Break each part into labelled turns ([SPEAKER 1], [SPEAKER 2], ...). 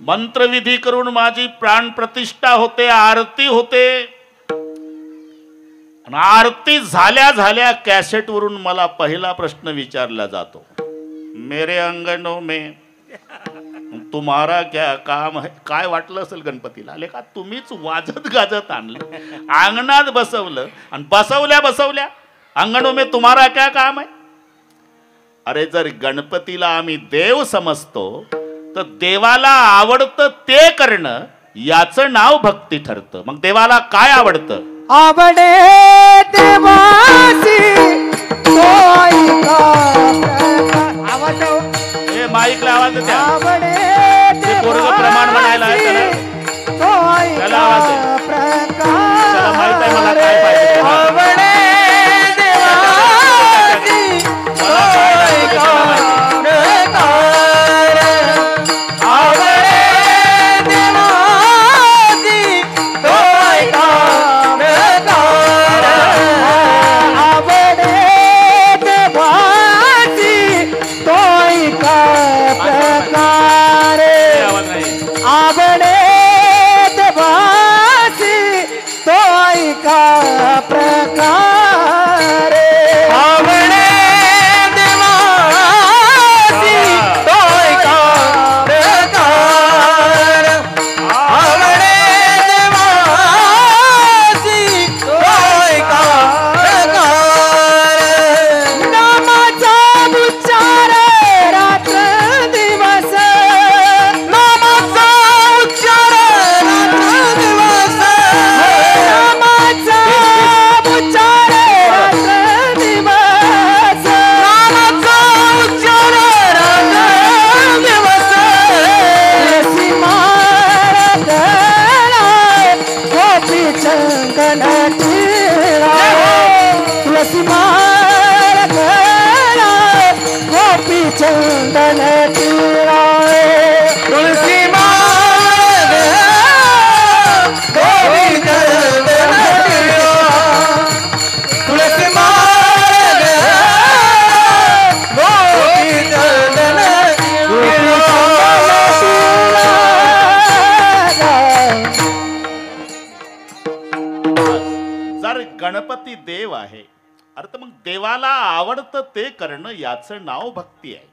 [SPEAKER 1] मंत्रविधी करून माझी प्राण प्रतिष्ठा होते, आरती होते. आरती झाल्या झाल्या कॅसेट वरून मला पहिला प्रश्न विचारला जातो, मेरे अंगणों में तुम्हारा क्या काम है. काय वाटलं असेल गणपतीला, आले का तुम्हीच वाजत गाजत आणलं, अंगणात बसवलं आणि बसवल्या बसवल्या अंगणों में तुम्हारा क्या काम है. अरे जर गणपतीला आम्ही देव समजतो तर देवाला आवडतं ते करणं याचं नाव भक्ती ठरतं. मग देवाला काय आवडतं?
[SPEAKER 2] आवडे देवासी आवाज
[SPEAKER 1] हे माईकला आवाज द्या.
[SPEAKER 2] आवडे
[SPEAKER 1] ते पोरगं प्रमाण म्हणायला आहे त्याला आवाज आहे. त्याला माहित आहे मला काय पाहिजे.
[SPEAKER 2] आवडे
[SPEAKER 1] गणपती देव आहे, अर्थ मग देवाला आवडतं ते करणं याचं नाव भक्ती आहे.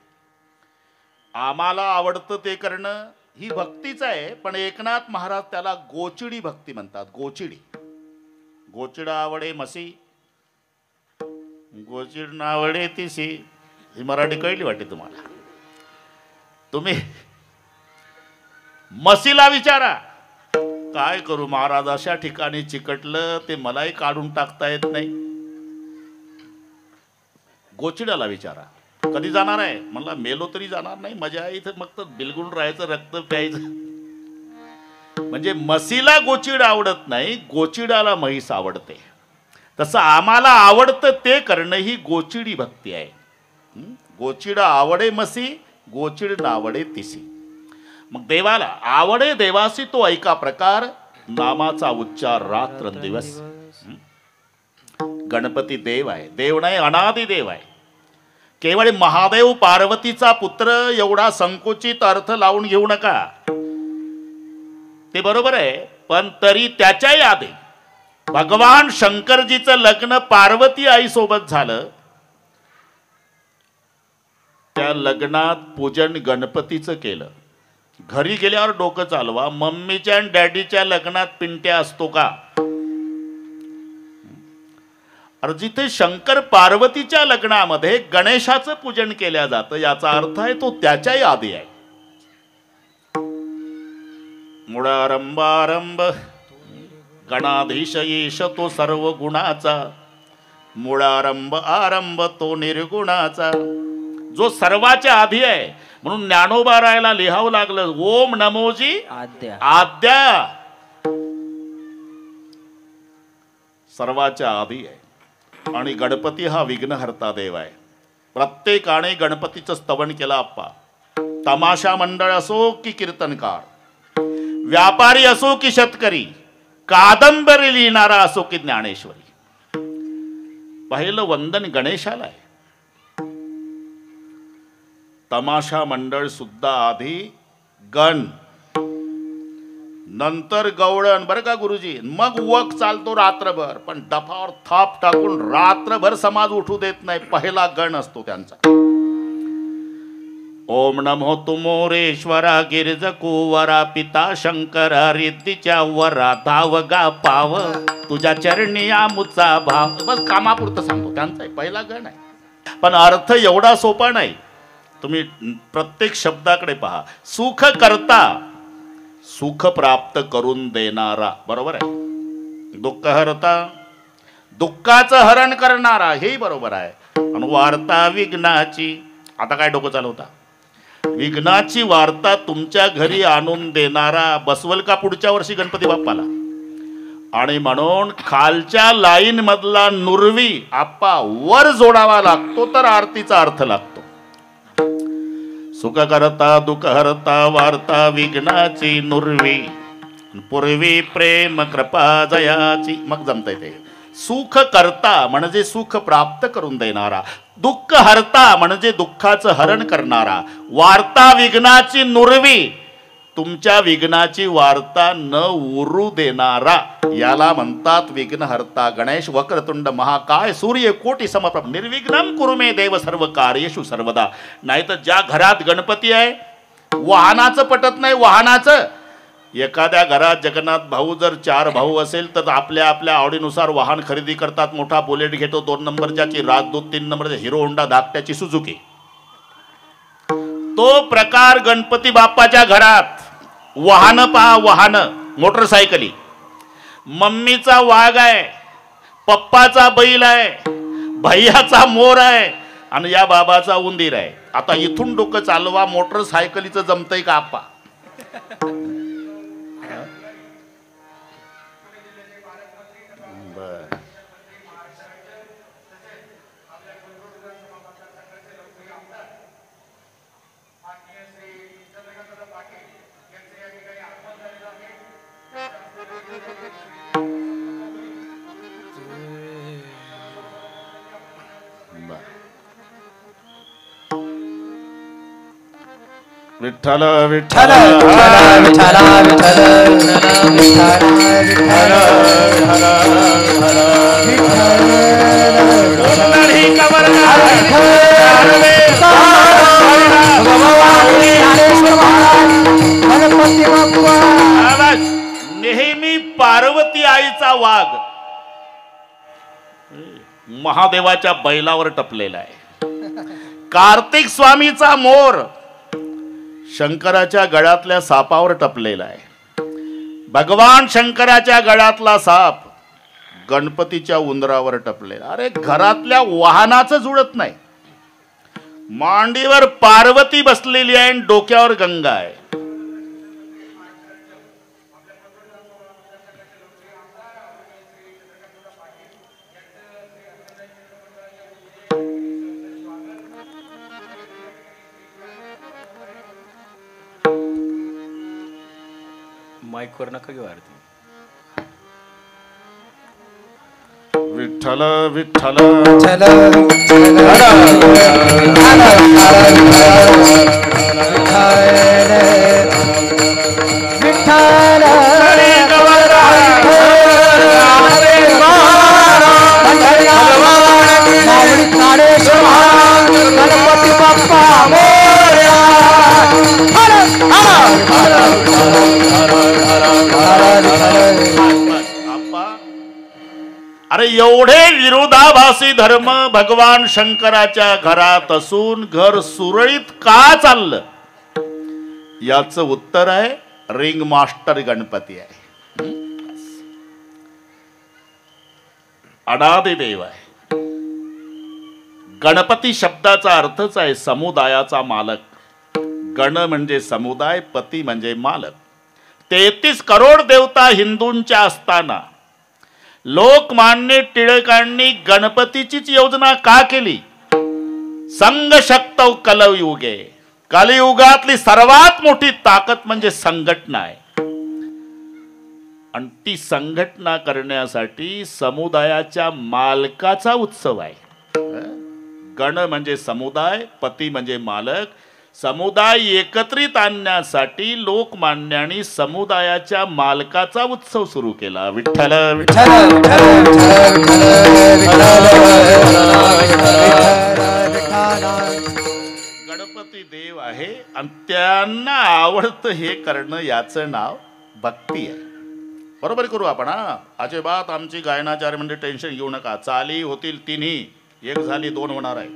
[SPEAKER 1] आम्हाला आवडतं ते करणं ही भक्तीच आहे. पण एकनाथ महाराज त्याला गोचिडी भक्ती म्हणतात. गोचिडी, गोचिड आवडे मसी, गोचिड नावडे तिसी. ही मराठी कळली वाटते तुम्हाला. तुम्ही मसीला विचारा, काय करू महाराज, अशा ठिकाणी चिकटलं ते मलाही काढून टाकता येत नाही. गोचिडाला विचारा, कधी जाणार आहे? म्हणला मेलो तरी जाणार नाही, मजा आहे इथं, मग तर बिलगुल राहायचं, रक्त प्यायचं. म्हणजे म्हशीला गोचिड आवडत नाही, गोचिडाला म्हैस आवडते. तसं आम्हाला आवडतं ते करणं ही गोचिडी भक्ती आहे. गोचिडा आवडे मसी, गोचिड नावडे तिसी. मग देवाला आवडे देवासी तो ऐका प्रकार, नामाचा उच्चार रात्र दिवस. गणपती देव आहे, देव नाही अनादि देव आहे. केवळ महादेव पार्वतीचा पुत्र एवढा संकुचित अर्थ लावून घेऊ नका. ते बरोबर आहे, पण तरी त्याच्याही आधी भगवान शंकरजीचं लग्न पार्वती आई सोबत झालं. त्या लग्नात पूजन गणपतीचं केलं. घरी गेल्यावर डोकं चालवा, मम्मीच्या आणि डॅडीच्या लग्नात पिंट्या असतो का? अरे जिथे शंकर पार्वतीच्या लग्नामध्ये गणेशाचं पूजन केल्या जातं, याचा अर्थ आहे तो त्याच्याही आधी आहे. मुळारंभारंभ गणाधीश येश तो सर्व गुणाचा, मुळारंभ आरंभ तो निर्गुणाचा. जो सर्वाच्या आधी आहे म्हणून ज्ञानोबा रायला लिहावं लागलं, ओम नमोजी आद्या. सर्वाच्या आधी आहे. आणि गणपती हा विघ्नहर्ता देव आहे. प्रत्येकाने गणपतीचं स्तवन केलं आप्पा. तमाशा मंडळ असो की कीर्तनकार, व्यापारी असो की शेतकरी, कादंबरी लिहिणारा असो की ज्ञानेश्वरी, पहिलं वंदन गणेशाला आहे. तमाशा मंडळ सुद्धा आधी गण नंतर गवळण बरं का गुरुजी, मग वक चालतो रात्रभर, पण डफावर थाप टाकून रात्रभर समाज उठू देत नाही. पहिला गण असतो त्यांचा. ओम नमो तुमोरेश्वरा गिरिज कुवरा पिता शंकरा रिद्धीच्या वरा धावगा पाव तुझ्या चरणी आमुचा भाव. बस कामापुरतं सांगतो, त्यांचा पहिला गण आहे. पण अर्थ एवढा सोपा नाही. तुम्ही प्रत्येक शब्दाकडे पहा. सुख करता, सुख प्राप्त करून देणारा, बरोबर आहे. दुःख हरता, दुःखाचं हरण करणारा, हेही बरोबर आहे. आणि वार्ता विघ्नाची, आता काय डोकं चालवता, विघ्नाची वार्ता तुमच्या घरी आणून देणारा. बसवल का पुढच्या वर्षी गणपती बाप्पाला. आणि म्हणून खालच्या लाईन मधला नुरवी आप्पा वर जोडावा लागतो, तर आरतीचा अर्थ लागतो. सुख करता दुःख हरता वार्ता विघ्नाची नुरवी पूर्वी प्रेम कृपा जयाची. मग जमतंय ते. सुख करता म्हणजे सुख प्राप्त करून देणारा, दुःख हरता म्हणजे दुःखाचं हरण करणारा, वार्ता विघ्नाची नुरवी तुमच्या विघ्नाची वार्ता न उरू देणारा, याला म्हणतात विघ्नहर्ता. गणेश वक्रतुंड महाकाय सूर्य कोटी समप्रभ निर्विघ्नं कुरु मे देव सर्व कार्येषु सर्वदा. नाही तर ज्या घरात गणपती आहे, वाहनाचं पटत नाही. वाहनाचं, एखाद्या घरात जगन्नाथ भाऊ जर 4 भाऊ असेल तर आपल्या आपल्या आवडीनुसार वाहन खरेदी करतात. मोठा बुलेट घेतो, 2 नंबरची राजदूत, 3 नंबरची हिरो होंडा, धाकट्याची सुझुकी. तो प्रकार गणपती बाप्पाच्या घरात. वाहन पहा, वाहन मोटरसायकली. मम्मीचा वाघ आहे, पप्पाचा बैल आहे, भैयाचा मोर आहे आणि या बाबाचा उंदीर आहे. आता इथून डोकं चालवा, मोटरसायकलीचं जमतंय का आप्पा? विठ्ठल विठ्ठल विठ्ठल नेहमी पार्वती आईचा वाघ महादेवाच्या बैलावर टपलेला आहे. कार्तिक स्वामीचा मोर शंकराच्या गळ्यातल्या सापावर टपलेला आहे. भगवान शंकराच्या गळ्यातला साप गणपतीच्या उंदरावर टपलेला. अरे घरातल्या वाहनाचं जुळत नाही. मांडीवर पार्वती बसलेली आहे आणि डोक्यावर गंगा आहे.
[SPEAKER 3] माईकवर नका घेऊ आरती.
[SPEAKER 1] विठ्ठल विठ्ठल
[SPEAKER 2] गणपती बाप्पा
[SPEAKER 1] अरे एवढे विरोधाभासी धर्म भगवान शंकराच्या घरात असून घर सुरळीत का चाललं, याचं उत्तर आहे रिंग मास्टर गणपती आहे. अनादि देव आहे. गणपती शब्दाचा अर्थच आहे समुदायाचा मालक. गण म्हणजे समुदाय, पती म्हणजे मालक. 33 करोड देवता हिंदूंच्या असताना लोकमान्य टिळकांनी गणपतीचीच योजना का केली? संघ शक्तौ कलयुगे. कलियुगातली सर्वात मोठी ताकद म्हणजे संघटना आहे. आणि ती संघटना करण्यासाठी समुदायाच्या मालकाचा उत्सव आहे. गण म्हणजे समुदाय, पती म्हणजे मालक. समुदाय एकत्रित आणण्यासाठी लोकमान्यांनी समुदायाच्या मालकाचा उत्सव सुरू केला. विठ्ठल गणपती देव आहे आणि त्यांना आवडतं हे करणं, याचं नाव भक्ती आहे. बरोबर करू आपण. हा अजिबात आमची गायनाचार्य म्हणजे टेन्शन घेऊ नका. चाली होतील तिन्ही, एक झाली दोन होणार आहे.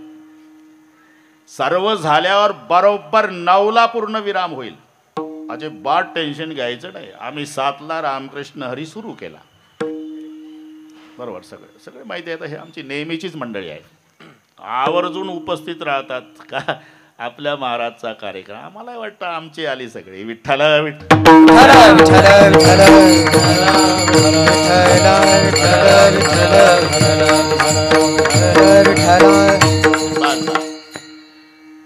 [SPEAKER 1] सर्व झाल्यावर बरोबर 9ला पूर्ण विराम होईल. अजिबात टेन्शन घ्यायचं नाही. आम्ही 7ला रामकृष्ण हरी सुरू केला. बरोबर, सगळे सगळे माहिती आहे. हे आमची नेहमीचीच मंडळी आहे, आवर्जून उपस्थित राहतात का आपल्या महाराजचा कार्यक्रम. आम्हाला वाटतं आमची आली सगळी. विठ्ठल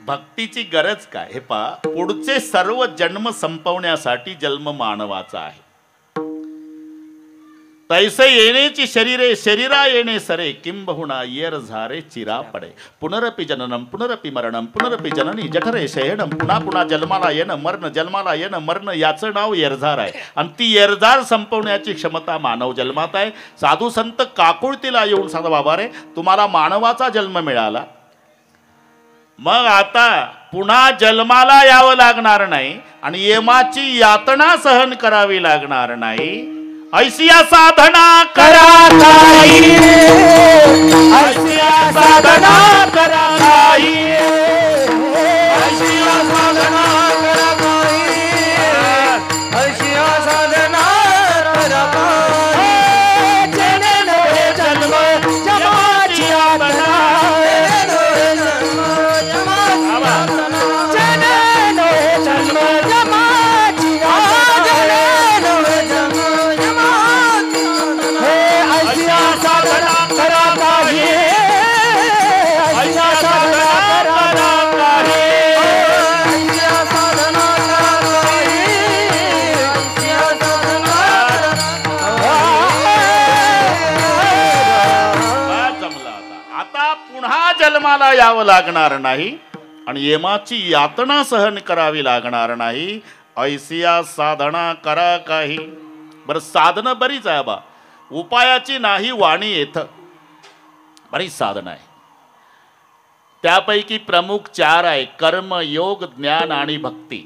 [SPEAKER 1] भक्तीची गरज काय हे पहा. पुढचे सर्व जन्म संपवण्यासाठी जन्म मानवाचा आहे. तैसे येण्याची शरीरे शरीरा येणे सरे, किंबहुना येर झारे चिरा पडे. पुनरपि जननम पुनरपि मरणम पुनरपि जननी जठरे शयनम. पुन्हा पुन्हा जन्माला येणं मरण, जन्माला येणं मरण, याचं नाव येरझार आहे. आणि ती येरझार संपवण्याची क्षमता मानव जन्मात आहे. साधू संत काकुळतीला येऊन सांगा, बाबा रे तुम्हाला मानवाचा जन्म मिळाला, मग आता पुन्हा जन्माला यावं लागणार नाही आणि यमाची यातना सहन करावी लागणार नाही. ऐसिया साधना करा काही, ऐसिया साधना करा काही, ऐसिया साधना करा काही, ऐसिया साधना करा काही. जेणे नव्हे जन्म जमाची यातना, जन्माला यावं लागणार नाही आणि यमाची यातना सहन करावी लागणार नाही. ऐसिया साधना करा काही. बरं, साधनं बरीच आहे बा, उपायाची नाही वाणी येतं. बरीच साधनं आहे. त्यापैकी प्रमुख 4 आहे: कर्म, योग, ज्ञान आणि भक्ती.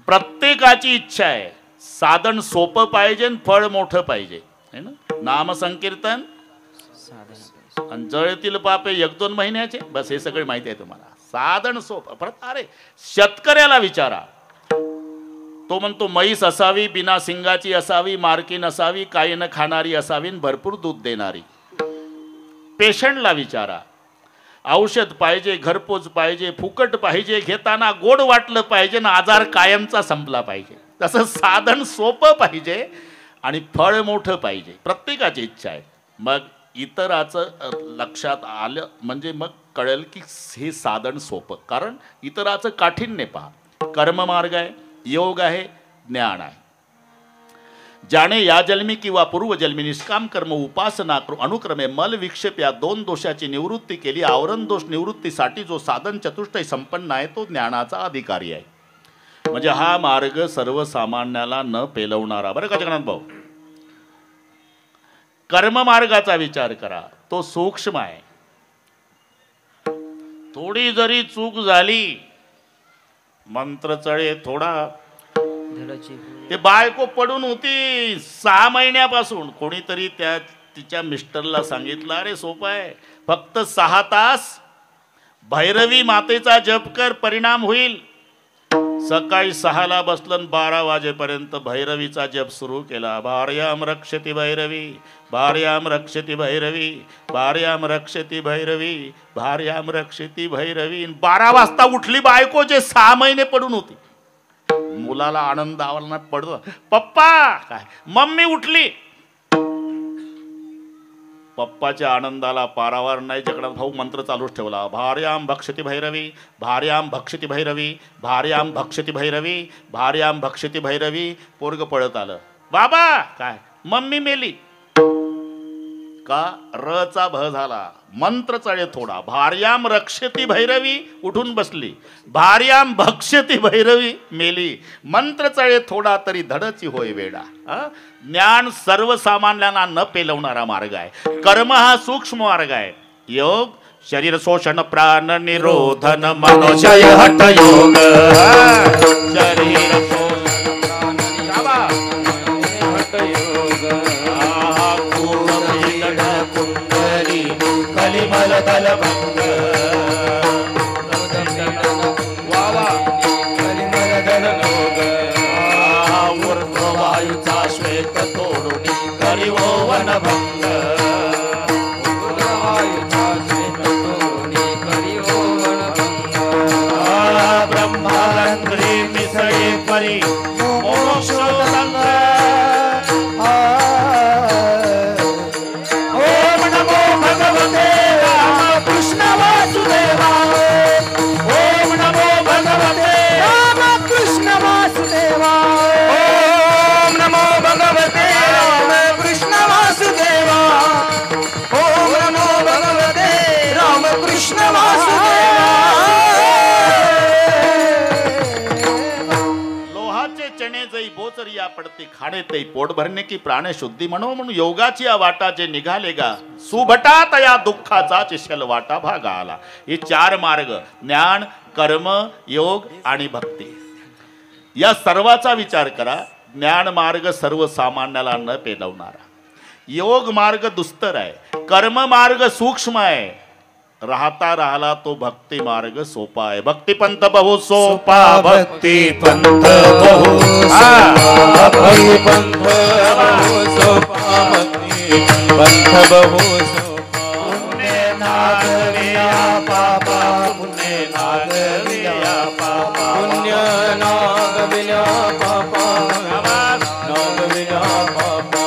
[SPEAKER 1] प्रत्येकाची इच्छा आहे साधन सोपं पाहिजे आणि फळ मोठं पाहिजे, है ना. नामसंकीर्तन आणि जळतील पापे 1-2 महिन्याचे, बस हे सगळे माहिती आहे तुम्हाला. साधन सोपं. परत अरे शेतकऱ्याला विचारा, तो म्हणतो म्हैस असावी, बिना सिंगाची असावी, मार्कीन असावी, काही न खाणारी असावी, भरपूर दूध देणारी. पेशंटला विचारा, औषध पाहिजे, घरपोच पाहिजे, फुकट पाहिजे, घेताना गोड वाटलं पाहिजे ना, आजार कायमचा संपला पाहिजे. तसं साधन सोपं पाहिजे आणि फळ मोठं पाहिजे. प्रत्येकाची इच्छा आहे. मग इतराचं लक्षात आलं म्हणजे मग कळेल की हे साधन सोपं. कारण इतराचं काठिण्य पहा. कर्ममार्ग आहे, योग आहे, ज्ञान आहे. ज्याने या जन्मी किंवा पूर्वजन्मी निष्काम कर्म, उपासना अनुक्रमे मल विक्षेप या 2 दोषाची निवृत्ती केली. आवरण दोष निवृत्तीसाठी जो साधन चतुष्टय संपन्न आहे तो ज्ञानाचा अधिकारी आहे. म्हणजे हा मार्ग सर्वसामान्याला न पेलवणारा. बरं का जगन्नाथ भाऊ, कर्ममार्गाचा विचार करा, तो सूक्ष्म आहे. थोडी जरी चूक झाली, मंत्र चळे थोडा. ते बायको पडून होती 6 महिन्यापासून. कोणीतरी तिच्या मिस्टरला सांगितलं, अरे सोपं आहे, फक्त 6 तास भैरवी मातेचा जप कर, परिणाम होईल. सकाळी 6ला बसलं, 12 वाजेपर्यंत भैरवीचा जप सुरू केला. भार्याम रक्षति भैरवी, भार्याम रक्षति भैरवी, भार्याम रक्षति भैरवी, भार्याम रक्षति भैरवी. 12 वाजता उठली बायको, जे 6 महिने पडून होती. मुलाला आनंद आवला पडतो, पप्पा काय, मम्मी उठली. पप्पाच्या आनंदाला पारावार नाही. जगन्नाथ भाऊ मंत्र चालूच ठेवला. भार्याम भक्षति भैरवी, भार्याम भक्षति भैरवी, भार्याम भक्षति भैरवी, भार्याम भक्षति भैरवी. पोरग पळत आलं, बाबा काय, मम्मी मेली. का रचा भ झाला, मंत्र चळे थोडा. भार्याम रक्षती भैरवी उठून बसली, भार्याम भक्ष्यती भैरवी मेली. मंत्र चळे थोडा तरी धडची होय वेडा. ज्ञान सर्वसामान्यांना न पेलवणारा मार्ग आहे. कर्म हा सूक्ष्म मार्ग आहे. योग शरीर शोषण प्राण निरोधन मनोजय हठ योग. शरीर शोषण प्राण हठ योग. कुंडली कलिमल दलभंग. वावा कलिमल दलभंग. ऊर्ध्ववायूचा श्वेत तोडून करिवो वनभंग. ब्रह्मानंदरी मिसळे परी मोक्षोदंग. ओम नमो भगवते रामकृष्ण वासुदेवा. ओम नमो भगवते
[SPEAKER 2] रामकृष्ण वासुदेवा.
[SPEAKER 1] ओम नमो भगवते
[SPEAKER 2] रामकृष्ण वासुदेवा.
[SPEAKER 1] ओम नमो भगवते रामकृष्ण वासुदेवा. चणे जई बोचरिया पडती खाणे ते पोट भरणे की प्राण शुद्धी म्हणून योगाची या वाटा जे निघाले गा सुभटात या दुःखाचा चिशल वाटा भागा आला. हे चार मार्ग ज्ञान कर्म योग आणि भक्ती. या सर्वाचा विचार करा. ज्ञान मार्ग सर्वसामान्याला न पेलवणारा, योग मार्ग दुस्तर आहे, कर्म मार्ग सूक्ष्म आहे, राहता राहिला तो भक्ती मार्ग सोपा आहे. भक्ती पंथ बहु सोपा. भक्ती पंथ बहु सोपा. भक्ती पंथ बहु सोपा. भक्ती पंथ बहु सोपा. पुण्य नागविया पापा. पुण्य नागविया पापा. पुण्य नागविया पापा. नागविया पापा.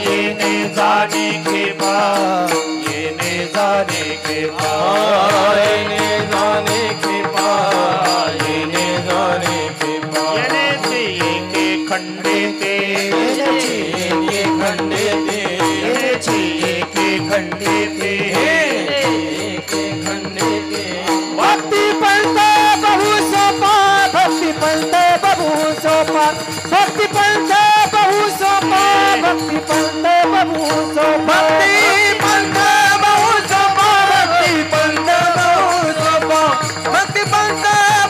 [SPEAKER 1] येणे जाणे खेपा. येणे जाणे खेपा. येणे जाणे खेपा. येणे जाणे खेपा. येणेचे एके खंडे ते. येणेचे एके खंडे ते. येणेचे एके खंडे ते. एके खंडे ते.
[SPEAKER 2] भक्ती पंथ बहु सोपा. भक्ती पंथ बहु सोपा. भक्ती पंथ बहु सोपा. भक्ती पंथ बहु सोपा. भक्ती पंथ बहु सोपा. भक्ती पंथ बहु सोपा. भक्ती पंथ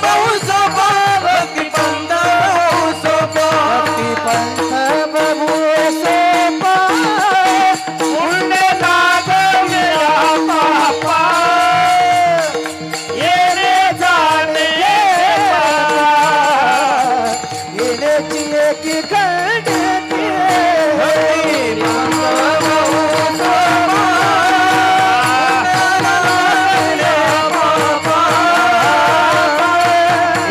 [SPEAKER 2] बहु सोपा. भक्ती पंथ बहु सोपा. भक्ती पंथ बहु सोपा. पुण्य नागविया पापा. येणे जाणे येण्याची एकी खंडे ते. भक्ती पंथ बहु सोपा.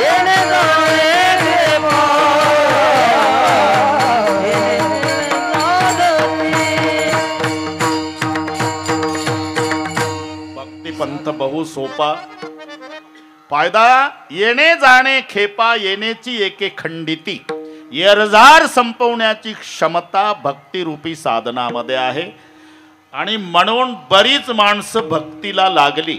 [SPEAKER 2] येणे जाणे
[SPEAKER 1] भक्ती पंथ बहु सोपा. फायदा येणे जाणे खेपा. येणेची एके खंडिती. येरझार संपवण्याची क्षमता भक्तिरूपी साधनामध्ये आहे. आणि म्हणून बरीच माणसं भक्तीला लागली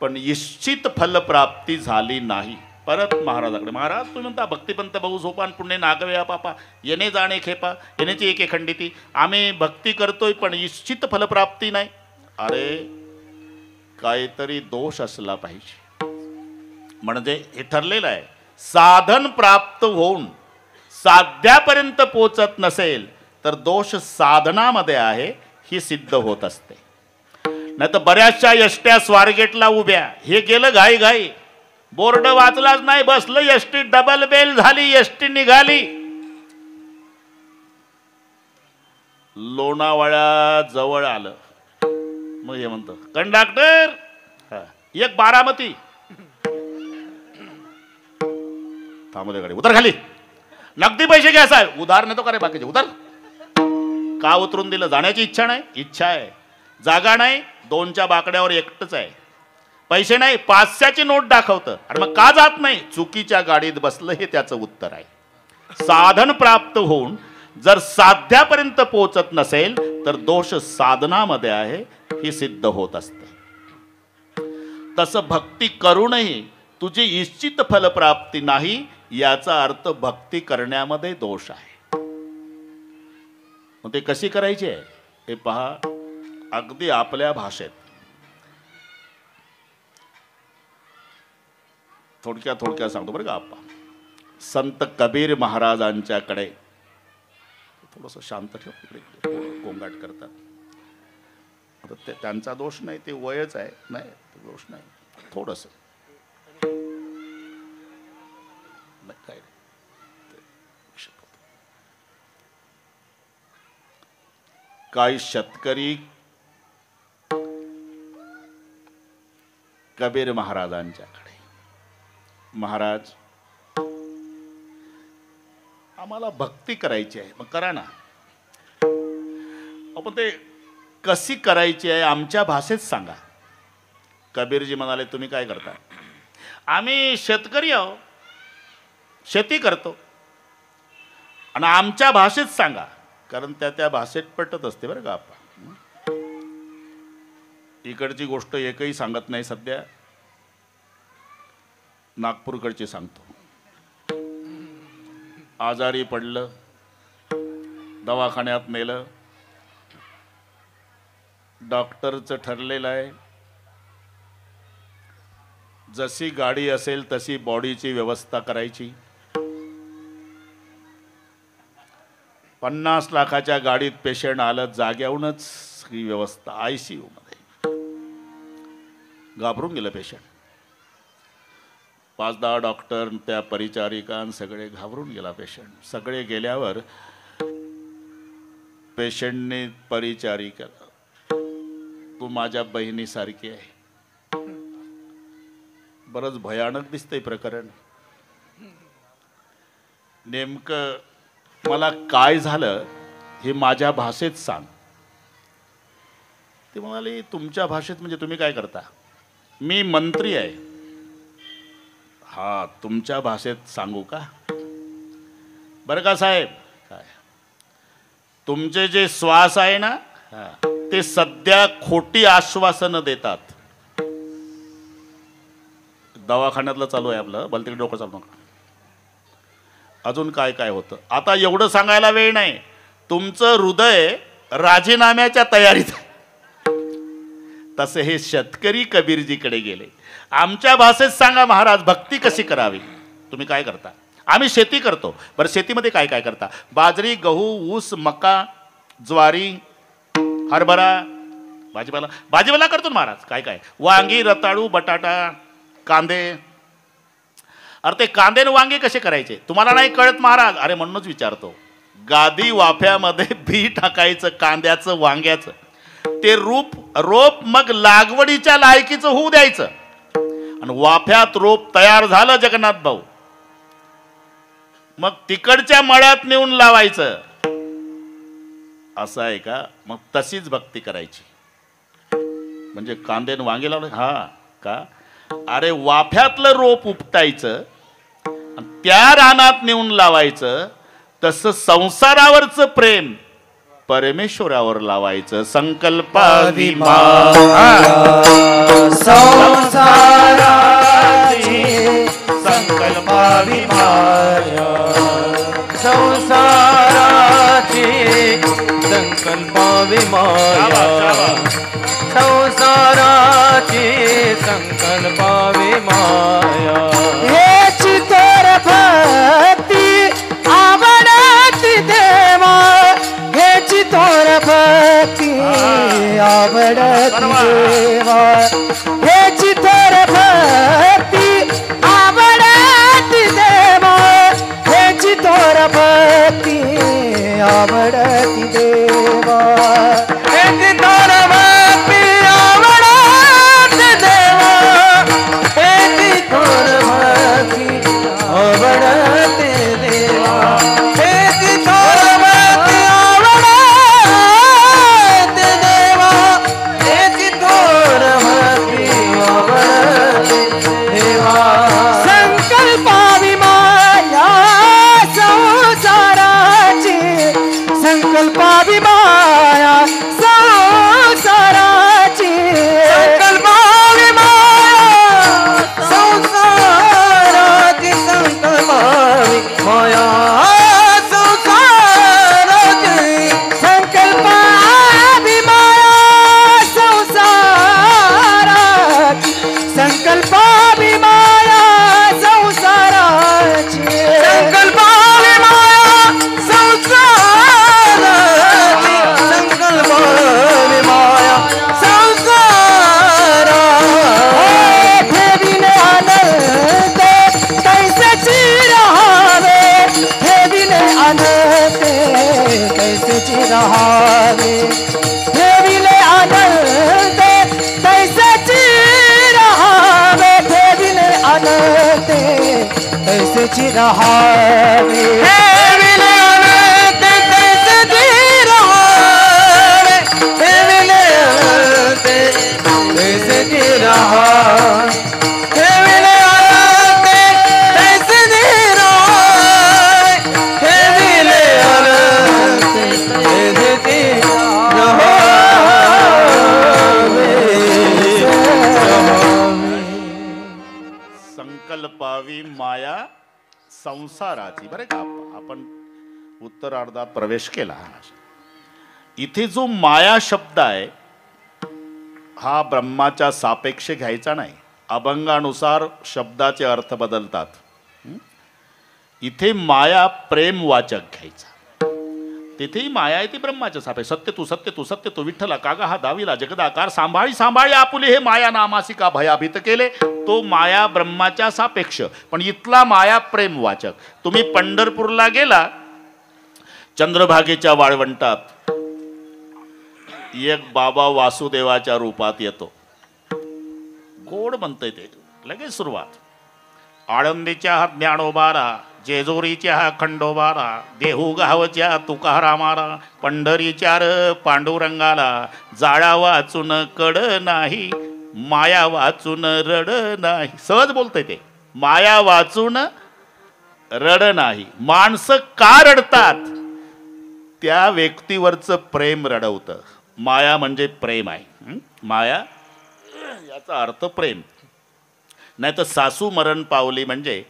[SPEAKER 1] पण इच्छित फलप्राप्ती झाली नाही. परत महाराजाकडे, महाराज तुम्ही म्हणता भक्तिपंथ बहु सोपा आणि पुण्य नागविया पापा. येणे जाणे खेपा. येण्याची एके खंडिती. आम्ही भक्ती करतोय पण इच्छित फलप्राप्ती नाही. अरे काहीतरी दोष असला पाहिजे. म्हणजे हे ठरलेलं आहे, साधन प्राप्त होऊन साध्यापर्यंत पोचत नसेल तर दोष साधनामध्ये आहे ही सिद्ध होत असते. नाही तर बऱ्याचशा एसट्या स्वारगेटला उभ्या, हे गेलं घाई घाई, बोर्ड वाचलाच नाही, बसलं एसटी, डबल बेल झाली, एसटी निघाली. लोणावळ्या जवळ आलं मग हे म्हणतो कंडक्टर एक बारामती. थांबले गाडी, उतर खाली, नगदी पैसे घ्या साहेब. उधार नेतो का रे बाकीचे, उतर. का उतरून दिलं? जाण्याची इच्छा नाही. इच्छा आहे, जागा नाही, 2च्या बाकड्यावर एकटच आहे, पैसे नाही, 500ची नोट दाखवतं. आणि मग का जात नाही? चुकीच्या गाडीत बसलं, हे त्याचं उत्तर आहे. साधन प्राप्त होऊन जर साध्यापर्यंत पोहोचत नसेल तर दोष साधनामध्ये आहे ही सिद्ध होत असते. तसं भक्ती करूनही तुझी इच्छित फलप्राप्ती नाही याचा अर्थ भक्ती करण्यामध्ये दोष आहे. मग ते कशी करायची आहे हे पहा, अगदी आपल्या भाषेत थोडक्यात सांगतो बरं का. आपण संत कबीर महाराजांच्याकडे, थोडंसं शांत ठेव, इकडे गोंगाट करतात. आता त्यांचा दोष नाही, ते वयच आहे, नाही दोष नाही, थोडंसं काय काही शेतकरी कबीर महाराजांच्याकडे, महाराज आम्हाला भक्ती करायची आहे. मग करा ना. आपण ते कशी करायची आहे आमच्या भाषेत सांगा. कबीरजी म्हणाले, तुम्ही काय करता? आम्ही शेतकरी आहो, शेती करतो, आणि आमच्या भाषेत सांगा, कारण त्या भाषेत पटत असते बरं का. आपण इकडची गोष्ट एकही सांगत नाही सध्या, नागपूरकडची सांगतो. आजारी पडलं, दवाखान्यात नेलं, डॉक्टरचं ठरलेलं आहे जशी गाडी असेल तशी बॉडीची व्यवस्था करायची. 50 लाखाच्या गाडीत पेशंट आलं, जाग्याहूनच ही व्यवस्था. ICU मध्ये घाबरून गेलं पेशंट. 5-10 डॉक्टर, त्या परिचारिका सगळे घाबरून गेला पेशंट. सगळे गेल्यावर पेशंटने परिचारिकेला, तू माझ्या बहिणीसारखी आहे. बरंच भयानक दिसतंय प्रकरण. नेमकं मला काय झालं हे माझ्या भाषेत सांग. ते म्हणाले, तुमच्या भाषेत म्हणजे तुम्ही काय करता? मी मंत्री आहे. हा, तुमच्या भाषेत सांगू का? बरं का साहेब, काय तुमचे जे श्वास आहे ना, ते सध्या खोटी आश्वासनं देतात. दवाखान्यातलं चालू आहे आपलं, भलतीकडे डोकं चालू नका. अजून काय काय होतं आता एवढं सांगायला वेळ नाही. तुमचं हृदय राजीनाम्याच्या तयारीत आहे. तसे हे शेतकरी कबीरजीकडे गेले. आमच्या भाषेत सांगा महाराज, भक्ती कशी करावी? तुम्ही काय करता? आम्ही शेती करतो. बरं, शेतीमध्ये काय काय करता? बाजरी, गहू, ऊस, मका, ज्वारी, हरभरा, भाजीपाला करतो ना महाराज. काय काय? वांगी, रताळू, बटाटा, कांदे. अरे ते कांदे आणि वांगे कसे करायचे तुम्हाला नाही कळत महाराज? अरे म्हणूनच विचारतो. गादी वाफ्यामध्ये बी टाकायचं कांद्याचं, वांग्याचं, ते रोप मग लागवडीच्या लायकीचं होऊ द्यायचं, आणि वाफ्यात रोप तयार झालं जगन्नाथ भाऊ, मग तिकडच्या मळ्यात नेऊन लावायचं. असं आहे का? मग तशीच भक्ती करायची. म्हणजे कांदे आणि वांगे लावले, हा का? अरे वाफ्यातलं रोप उपटायचं आणि त्या रानात नेऊन लावायचं. तसं संसारावरचं प्रेम परमेश्वरावर लावायचं. संकल्पाभिमान
[SPEAKER 2] संसाराची संकल्पाभिमान, संसाराची संकल्पाभिमान, संसाराची संकल्पाभिमान. हेची तर भक्ती आवडती देवा, हेची तर भक्ती आवडती देवा, हेची तर भक्ती आवडती देवा, हेची तर भक्ती आवडती देवा, हेची तर भक्ती आवडती देवा, हेची तर भक्ती आवडती देवा, हेची तर भक्ती आवडती देवा, हेची तर भक्ती आवडती देवा. संकल्पाभिमाया संसारा तुझी रहावे हे विले अनंत तुझी रहावे हे विले अनंत तुझी रहावे हे विले अनंत तुझी रहावे हे विले अनंत तुझी रहावे
[SPEAKER 1] संकल्पावी माया संसाराची. बरं का, आपण उत्तरार्धात प्रवेश केला. इथे जो माया शब्द आहे हा ब्रह्माच्या सापेक्ष घ्यायचा नाही. अभंगानुसार शब्दाचे अर्थ बदलतात. इथे माया प्रेमवाचक घ्यायचा. तिथेही माया आहे ती ब्रह्माच्या सापेक्ष. सत्य तू सत्य तू सत्य तू विठ्ठला कागा हा दावीला जगदाकार सांभाळी सांभाळी आपुले हे माया नामासिका भयाभीत केले. तो माया ब्रह्माच्या सापेक्ष. पण इथला माया प्रेमवाचक. तुम्ही पंढरपूरला गेला, चंद्रभागेच्या वाळवंटात एक बाबा वासुदेवाच्या रूपात येतो. गोड म्हणतंय ते. लगेच सुरुवात. आळंदीच्या हा ज्ञानोबारा, जेजुरीच्या हा खंडोबारा, देहू गावच्या तुकारामारा, पंढरीच्या र पांडुरंगाला, जाळा वाचून कड नाही, माया वाचून रड नाही. सहज बोलतंय ते. माया वाचून रड नाही. माणसं का रडतात? त्या व्यक्तीवरचं प्रेम रडवतं. माया म्हणजे प्रेम आहे. माया याचा अर्थ प्रेम. नाही तर सासू मरण पावली म्हणजे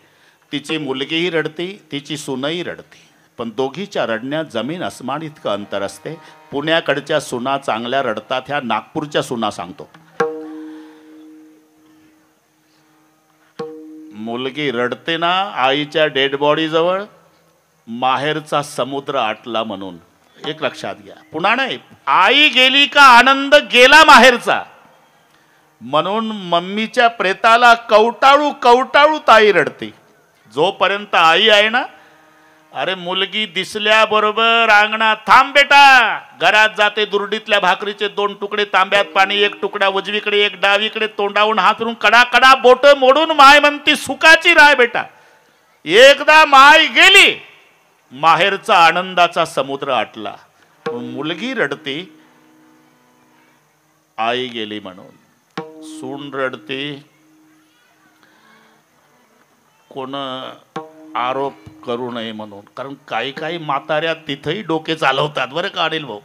[SPEAKER 1] तिची मुलगीही रडते, तिची सुनही रडते, पण दोघीच्या रडण्यात जमीन अस्मान इतकं अंतर असते. पुण्याकडच्या सुना चांगल्या रडतात, ह्या नागपूरच्या सुना सांगतो. मुलगी रडते ना आईच्या डेड बॉडी जवळ, माहेरचा समुद्र आटला म्हणून. एक लक्षात घ्या. पुन्हा नाही, आई गेली का आनंद गेला माहेरचा. म्हणून मम्मीच्या प्रेताला कवटाळू कवटाळू ताई रडते. जोपर्यंत आई आहे ना, अरे मुलगी दिसल्याबरोबर अंगणात थांब बेटा, घरात जाते दुर्डीतल्या भाकरीचे 2 तुकडे, तांब्यात पाणी 1 तुकडा, उजवीकडे 1 डावीकडे, तोंडावून हात करून कडा कडा बोट मोडून माय म्हणती सुखाची राय बेटा. एकदा माय गेली, माहेरचा आनंदाचा समुद्र आटला. मुलगी रडते आई गेली म्हणून. सून रडते कोण आरोप करू नये म्हणून. कारण काही काही म्हाताऱ्या तिथंही डोके चालवतात बरं का अनिल भाऊ.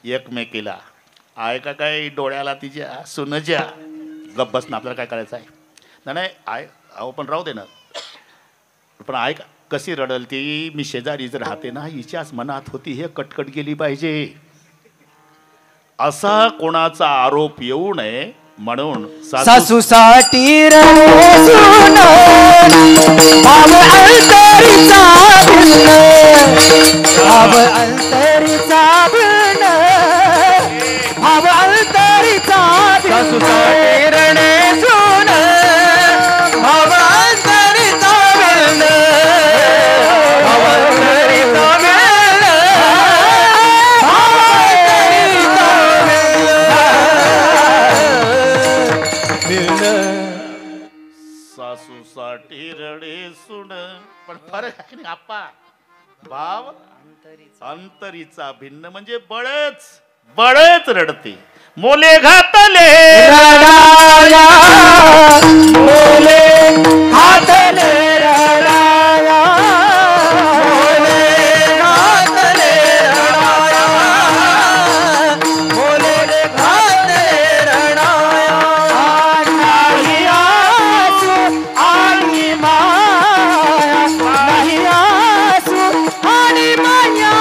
[SPEAKER 1] एकमेकीला ऐका काय डोळ्याला तिच्या सुनच्या. गप्प बस ना, आपल्याला काय करायचं आहे. नाही आय अहो पण राहू दे ना. पण ऐका कशी रडल ती. मी शेजारीच राहते ना, हिच्याच मनात होती हे कटकट गेली पाहिजे असा कोणाचा आरोप येऊ नये म्हणून
[SPEAKER 2] सासूसाठी रसून भाव अंतरीचा भिन्न, भाव अंतरीचा भिन्न, भाव अंतरीचा सासूसाठी रणसून भाव अंतरीचा भिन्न, भाव अंतरीचा भिन्न, भाव अंतरीचा
[SPEAKER 1] सासूसाठी रडे सुन. पण फरक आहे नाही आप्पा. भाव अंतरीचा भिन्न म्हणजे बळच बळच रडते. मोले घातले
[SPEAKER 2] रडाया, मोले घातले रडाया, मोले घातले रडाया, मोले घातले रडाया. नाही आसू आणि माया, नाही आसू आणि माया,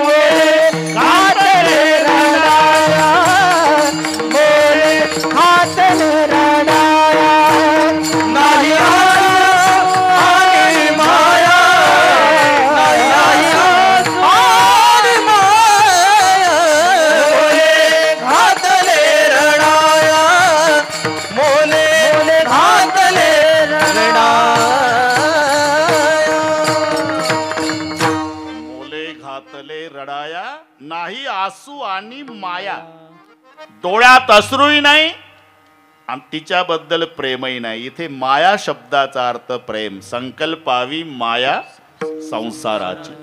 [SPEAKER 2] मोले घातले रडाया, मोले घातले रडाया. नाही आसू आणि माया, नाही आसू आणि माया, मोले घातले रडाया, मोले घातले रडाया.
[SPEAKER 1] मोले घातले रडाया. नाही आसू आणि माया. डोळ्यात अश्रूही नाही आणि तिच्याबद्दल प्रेमही नाही. इथे माया शब्दाचा अर्थ प्रेम. संकल्पावी माया संसाराची,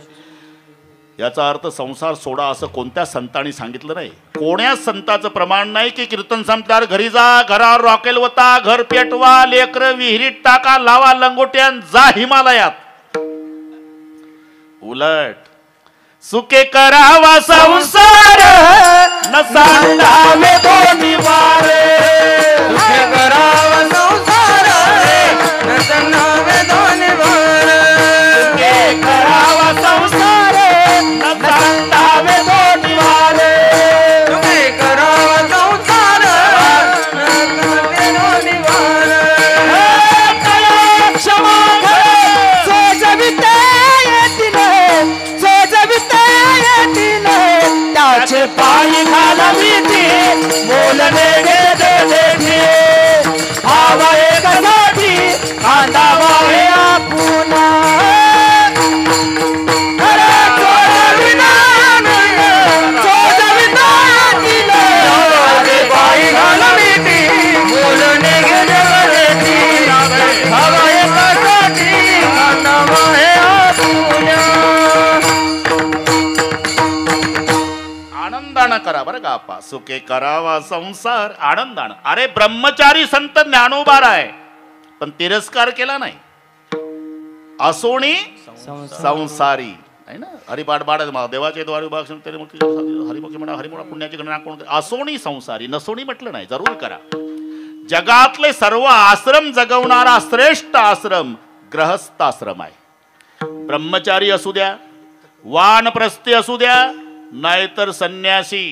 [SPEAKER 1] याचा अर्थ संसार सोडा असं कोणत्या संतांनी सांगितलं नाही. कोण्याच संताचं प्रमाण नाही की कीर्तन संपल्यावर घरी जा, घरावर रॉकेल वता, घर पेटवा, लेकर विहिरीत टाका, लावा लंगोट्यान, जा हिमालयात. उलट सुखे करावा संसार, न सांडावे दोन्ही वारे.
[SPEAKER 2] सुखे करावा संसार, न सांडावे दोन्ही वारे.
[SPEAKER 1] सुखे करावा संसार, न सांडावे दोन्ही वारे.
[SPEAKER 2] सुखे करावा संसार, न सांडावे दोन्ही वारे.
[SPEAKER 1] क्षमा
[SPEAKER 2] सोजविते येतीने, सोजविते येतीने, त्याचे पायी घालविते, बोलणे गेले देठी. भावा एकसाठी बांधावा हे आपुना. अरे सोजविना सोजविता येतीने, त्याचे पायी घालविते, बोलणे गेले देठी. भावा एकसाठी बांधावा हे आपुना.
[SPEAKER 1] आनंदानं करा बरं का आपा. सुखे करावा संसार आनंदानं. अरे ब्रह्मचारी संत ज्ञानोबार आहे, पण तिरस्कार केला नाही. असोणी संसारी आहे ना. हरिपाठ बाळ देवाचे द्वारे हरिमुखी म्हणा, हरिमुळा पुण्याची गणना कोण. असोणी संसारी, नसोणी म्हटलं नाही. जरूर करा. जगातले सर्व आश्रम जगवणारा श्रेष्ठ आश्रम ग्रहस्थाश्रम आहे. ब्रह्मचारी असू द्या, वानप्रस्थी असू द्या, नाहीतर संन्यासी.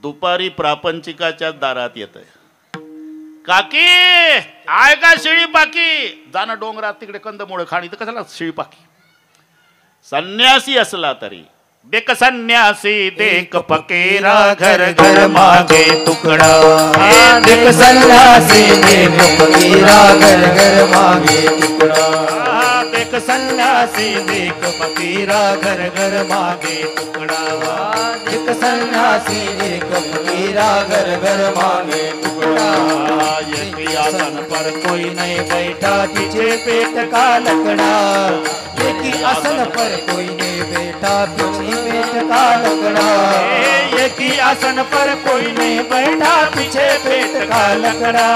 [SPEAKER 1] दुपारी प्रापंचिकाच्या दारात येत, काकी आहे का शिळी पाकी, जाणं डोंगरात तिकडे कंदमुळे खाणी, तर कशाला शिळी पाकी. संन्यासी असला तरी देख संन्यासी देख फकीरा, घर घर मागे तुकडा.
[SPEAKER 2] देख संन्यासी देख फकीरा, घर घर मागे तुकडा.
[SPEAKER 1] देख संन्यासी देख फकीरा, घर घर मागे तुकडा.
[SPEAKER 2] देख संन्यासी देख फकीरा, घर घर मागे टुकड़ा.
[SPEAKER 1] एक आसन
[SPEAKER 2] पर कोई नहीं बैठा, पीछे पेट का लकड़ा. एक आसन पर कोई नहीं बैठा, पीछे पेट का लकड़ा. एक आसन पर कोई नहीं बैठा, पीछे पेट का लकड़ा.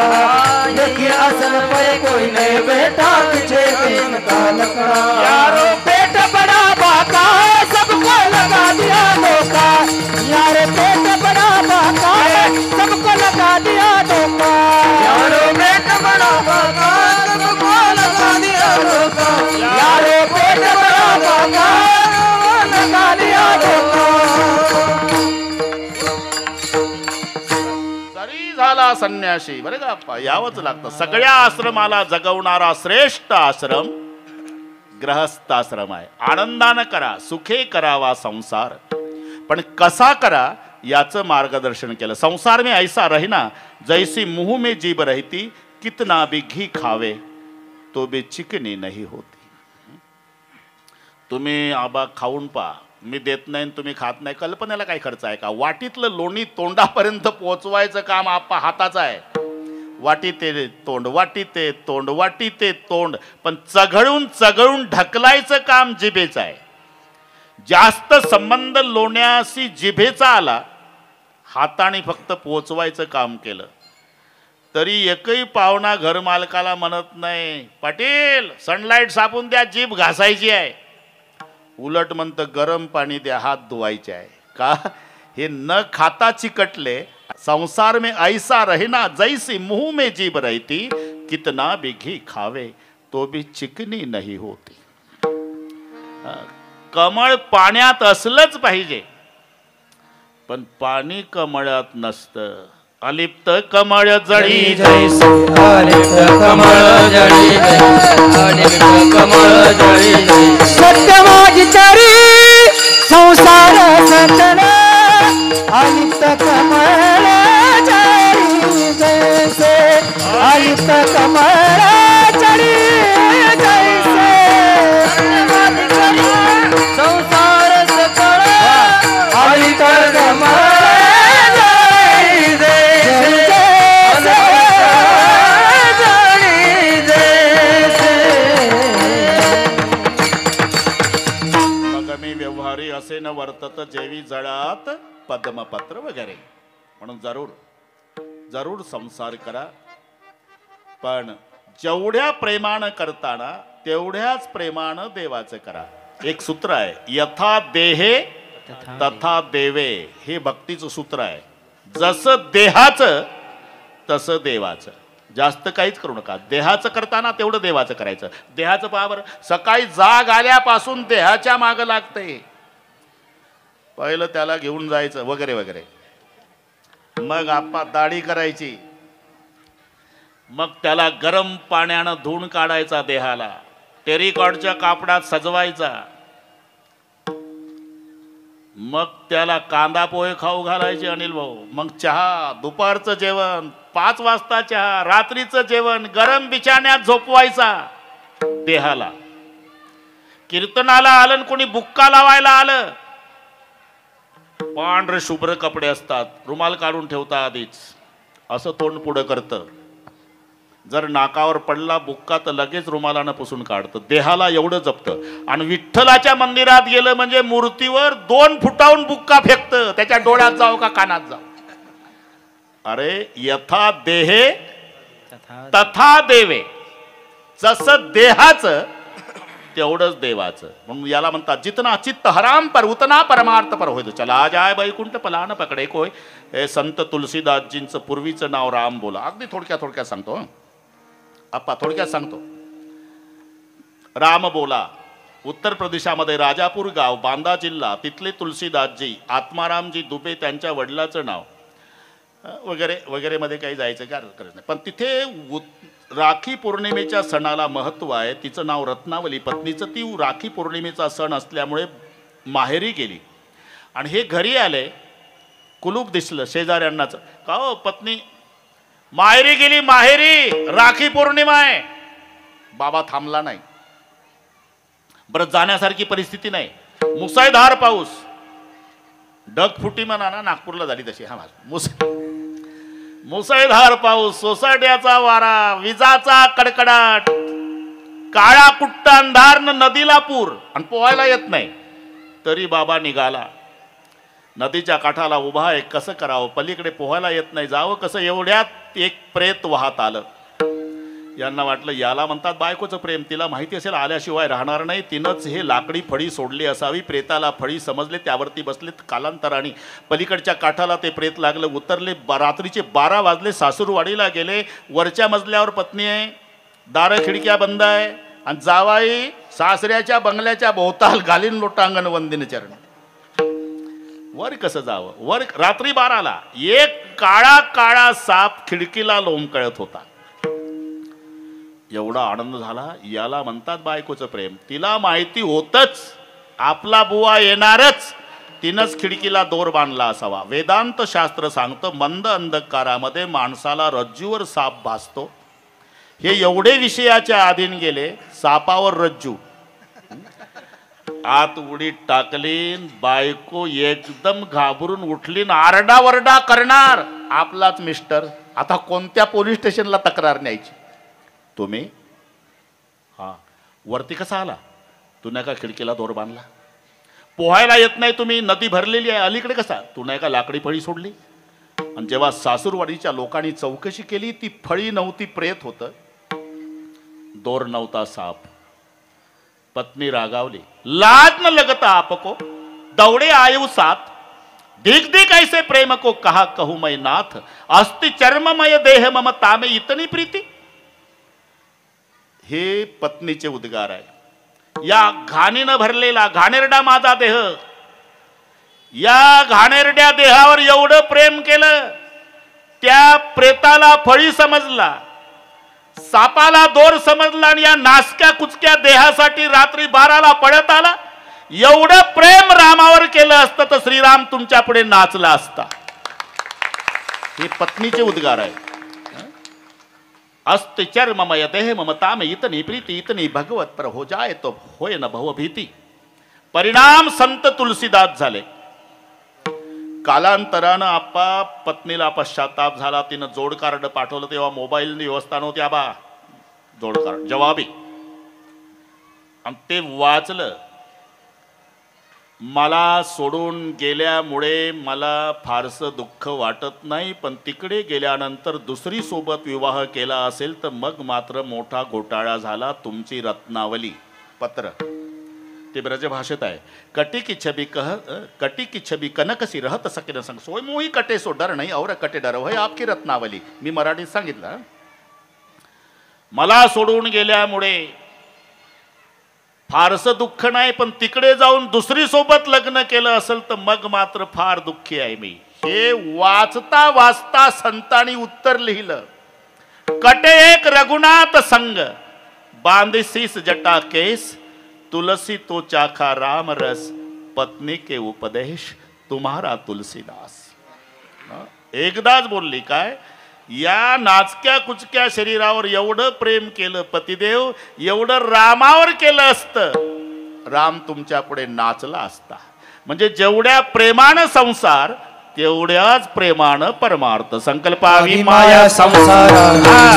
[SPEAKER 2] एक आसन पर कोई नहीं बैठा, पीछे पेट का लकड़ा. यारो पेट बड़ा बाका, सबको लगा दिया धोखा. यार पेट बड़ा बाका, सबको लगा दिया धोखा. यारो पेट बड़ा बाका, सबको लगा दिया धोखा. यारो पेट बड़ा बाका, लगा दिया धोखा.
[SPEAKER 1] जरी झाला संन्यासी बरं का अप्पा, यावंच लागतं. सगळ्या आश्रमाला जगवणारा श्रेष्ठ आश्रम ग्रहस्थाश्रम आहे. आनंदानं करा, सुखे करावा संसार, पण कसा करा याचं मार्गदर्शन केलं. संसार में ऐसा रहना जैसी मुंह में जीभ रहती, कितना भी घी खावे तो भी चिकनी नहीं होती. तुम्ही आबा खाऊन पा, मी देत नाही तुम्ही खात नाही, कल्पनेला काय खर्च आहे का. वाटीतलं लोणी तोंडापर्यंत पोचवायचं काम आप्पा हाताचं आहे. वाटी ते तोंड, वाटी ते तोंड, वाटी ते तोंड, पण चघळून चघळून ढकलायचं काम जिभेचं आहे. जास्त संबंध लोण्याशी जिभेचा आला, हाताने फक्त पोचवायचं काम केलं तरी एकही पाहुणा घर मालकाला म्हणत नाही, पाटील सनलाईट साबून द्या, जीभ घासायची आहे. उलट म्हणतं गरम पाणी द्या, हात धुवायचे आहे. का हे न खाता चिकटले. संसार में ऐसा रहना जैसी मुंह में जीभ रहती, कितना भी घी खावे तो भी चिकनी नहीं होती. कमळ पाण्यात असलंच पाहिजे, पण पाणी कमळात नसतं. अलिप्त कमळ जळी
[SPEAKER 2] जैसे, अलिप्त कमळ जळी जैसे, अलिप्त कमळ जळी जैसे. सत्य माझी चरी संसार सतन, अलिप्त कमळ जळी जैसे, अलिप्त कमळ जळी जैसे. संसार सकळ, अलिप्त कमळ जळी जैसे.
[SPEAKER 1] न वर्तत जेवी जळात पद्मपत्र वगैरे. म्हणून जरूर जरूर संसार करा, पण जेवढ्या प्रेमानं करताना तेवढ्याच प्रेमानं देवाचं करा. एक सूत्र आहे, यथा देहे तथा देवे, हे भक्तीचं सूत्र आहे. जसं देहाचं तसं देवाचं. जास्त काहीच करू नका. देहाचं करताना तेवढं देवाचं करायचं. देहाचं पहा बरं, सकाळी जाग आल्यापासून देहाच्या मागं लागतंय. पहिलं त्याला घेऊन जायचं वगैरे वगैरे, मग आपा दाढी करायची, मग त्याला गरम पाण्यानं धुवून काढायचा देहाला, टेरिकॉटच्या कापडात सजवायचा, मग त्याला कांदा पोहे खाऊ घालायचे अनिल भाऊ, मग चहा, दुपारचं जेवण, 5 वाजता चहा, रात्रीचं जेवण, गरम बिछाण्यात झोपवायचा देहाला. कीर्तनाला आलं कोणी बुक्का लावायला आलं, पांढरे शुभ्र कपडे असतात, रुमाल काढून ठेवता आधीच, असं तोंड पुढं करतं. जर नाकावर पडला बुक्का तर लगेच रुमालानं पुसून काढतं. देहाला एवढं जपतं. आणि विठ्ठलाच्या मंदिरात गेलं म्हणजे मूर्तीवर 2 फुटाहून बुक्का फेकतं, त्याच्या डोळ्यात जाऊ का कानात जाऊ. अरे यथा देहे तथा देवे, जसं देहाचं तेवढंच देवाचं. म्हणून याला म्हणतात जितना चित्त हराम पर उतना परमार्थ पर होय. चला जाय बैकुंठ पलान पकडे कोय. हे संत तुलसीदासजींचं पूर्वीचं नाव राम बोला. अगदी थोडक्यात सांगतो आप्पा, थोडक्यात सांगतो. राम बोला उत्तर प्रदेशामध्ये राजापूर गाव, बांदा जिल्हा, तिथले तुलसीदासजी, आत्मारामजी दुबे त्यांच्या वडिलाचं नाव वगैरे वगैरे मध्ये काही जायचं काय करत नाही. पण तिथे राखी पौर्णिमेच्या सणाला महत्त्व आहे. तिचं नाव रत्नावली, पत्नीचं. ती राखी पौर्णिमेचा सण असल्यामुळे माहेरी गेली आणि हे घरी आले, कुलूप दिसलं शेजाऱ्यांनाच. का हो पत्नी माहेरी गेली, माहेरी राखी पौर्णिमा आहे. बाबा थांबला नाही. बरं जाण्यासारखी परिस्थिती नाही, मुसळधार पाऊस, ढगफुटी म्हणा ना नागपूरला झाली तशी. हा मुसळधार पाऊस, सोसाट्याचा वारा, विजाचा कडकडाट, काळा कुट्टा अंधार, नदीला पूर आणि पोहायला येत नाही. तरी बाबा निघाला. नदीच्या काठाला उभा आहे, कसं करावं, पलीकडे पोहायला येत नाही, जावं कसं. एवढ्यात एक प्रेत वाहत आलं. यांना वाटलं याला म्हणतात बायकोचं प्रेम, तिला माहिती असेल आल्याशिवाय राहणार नाही, तिनंच हे लाकडी फळी सोडली असावी. प्रेताला फळी समजले, त्यावरती बसले. कालांतराने पलीकडच्या काठाला ते प्रेत लागलं, उतरले. रात्रीचे 12 वाजले. सासूरवाडीला गेले. वरच्या मजल्यावर पत्नी आहे, दारं खिडक्या बंद आहे आणि जावाई सासऱ्याच्या बंगल्याच्या भोवताल घालीन लोटांगण वंदिन चरण. वर कसं जावं. वर रात्री 12ला एक काळा काळा साप खिडकीला लोंबकळत होता. एवढा आनंद झाला. याला म्हणतात बायकोचं प्रेम. तिला माहिती होतच आपला बुवा येणारच, तिनंच खिडकीला दोर बांधला असावा. वेदांत शास्त्र सांगतं मंद अंधकारामध्ये माणसाला रज्जूवर साप भासतो. हे एवढे विषयाच्या अधीन गेले, सापावर रज्जू. आत उडी टाकली, बायको एकदम घाबरून उठली, आरडावरडा करणार. आपलाच मिस्टर. आता कोणत्या पोलीस स्टेशनला तक्रार न्यायची. तुम्ही हा वरती कसा आला, तू नाही का खिडकीला दोर बांधला. पोहायला येत नाही तुम्ही, नदी भरलेली आहे, अलीकडे कसा, तू नाही का लाकडी फळी सोडली. आणि जेव्हा सासूरवाडीच्या लोकांनी चौकशी केली, ती फळी नव्हती, प्रेत होतं, दोर नव्हता, साप. पत्नी रागावली. लाज न लगता आपको दौड़े आयु साथ, दिख दिख ऐसे प्रेम को कहा कहूं मैं नाथ, अस्ति चर्ममय देह ममता में इतनी प्रीति. हे पत्नीचे उद्गार आहे. या घाणीनं भरलेला घाणेरडा माझा देह, या घाणेरड्या देहावर एवढं प्रेम केलं, त्या प्रेताला फळी समजला, सापाला दोर समजला आणि या नासक्या कुचक्या देहासाठी रात्री 12ला पळत आला. एवढं प्रेम रामावर केलं असतं तर श्रीराम तुमच्या पुढे नाचला असता. हे पत्नीचे उद्गार आहे. अस्ति चर्ममय देह ममता में इतनी प्रीति, इतनी भगवत पर हो जाए तो होय न भव भीति. परिणाम संत तुलसीदास झाले. कालांतरानं आप्पा पत्नीला पश्चाताप झाला. तिनं जोड कार्ड पाठवलं, तेव्हा मोबाईलनी व्यवस्था नव्हती. आबा जोड कार्ड जवाबी, आणि ते वाचलं. मला सोडून गेल्यामुळे मला फारसं दुःख वाटत नाही, पण तिकडे गेल्यानंतर दुसरी सोबत विवाह केला असेल तर मग मात्र मोठा घोटाळा झाला. तुमची रत्नावली पत्र ते ब्रजभाषेत आहे. कटी की छबी कनक सी रहत सके न संग सोय मोही कटे सो डर नाही और कटे डर वय आपकी रत्नावली. मी मराठीत सांगितलं. मला सोडून गेल्यामुळे फारसं दुःख नाही, पण तिकडे जाऊन दुसरी सोबत लग्न केलं असेल तर मग मात्र फार दुःखी आहे मी. हे वाचता वाचता संतांनी उत्तर लिहिलं. कटे एक रघुनाथ संग बांधिसीस जटा केस तुलसी तो चाखा राम रस पत्नी के उपदेश तुम्हारा तुलसीदास. एकदाच बोलली काय, या नाचक्या कुचक्या शरीरावर एवढं प्रेम केलं पतिदेव, एवढं रामावर केलं असतं, राम तुमच्या पुढे नाचला असता. म्हणजे जेवढ्या प्रेमानं संसार तेवढ्याच प्रेमानं परमार्थ. संकल्पावी माया
[SPEAKER 2] संसार,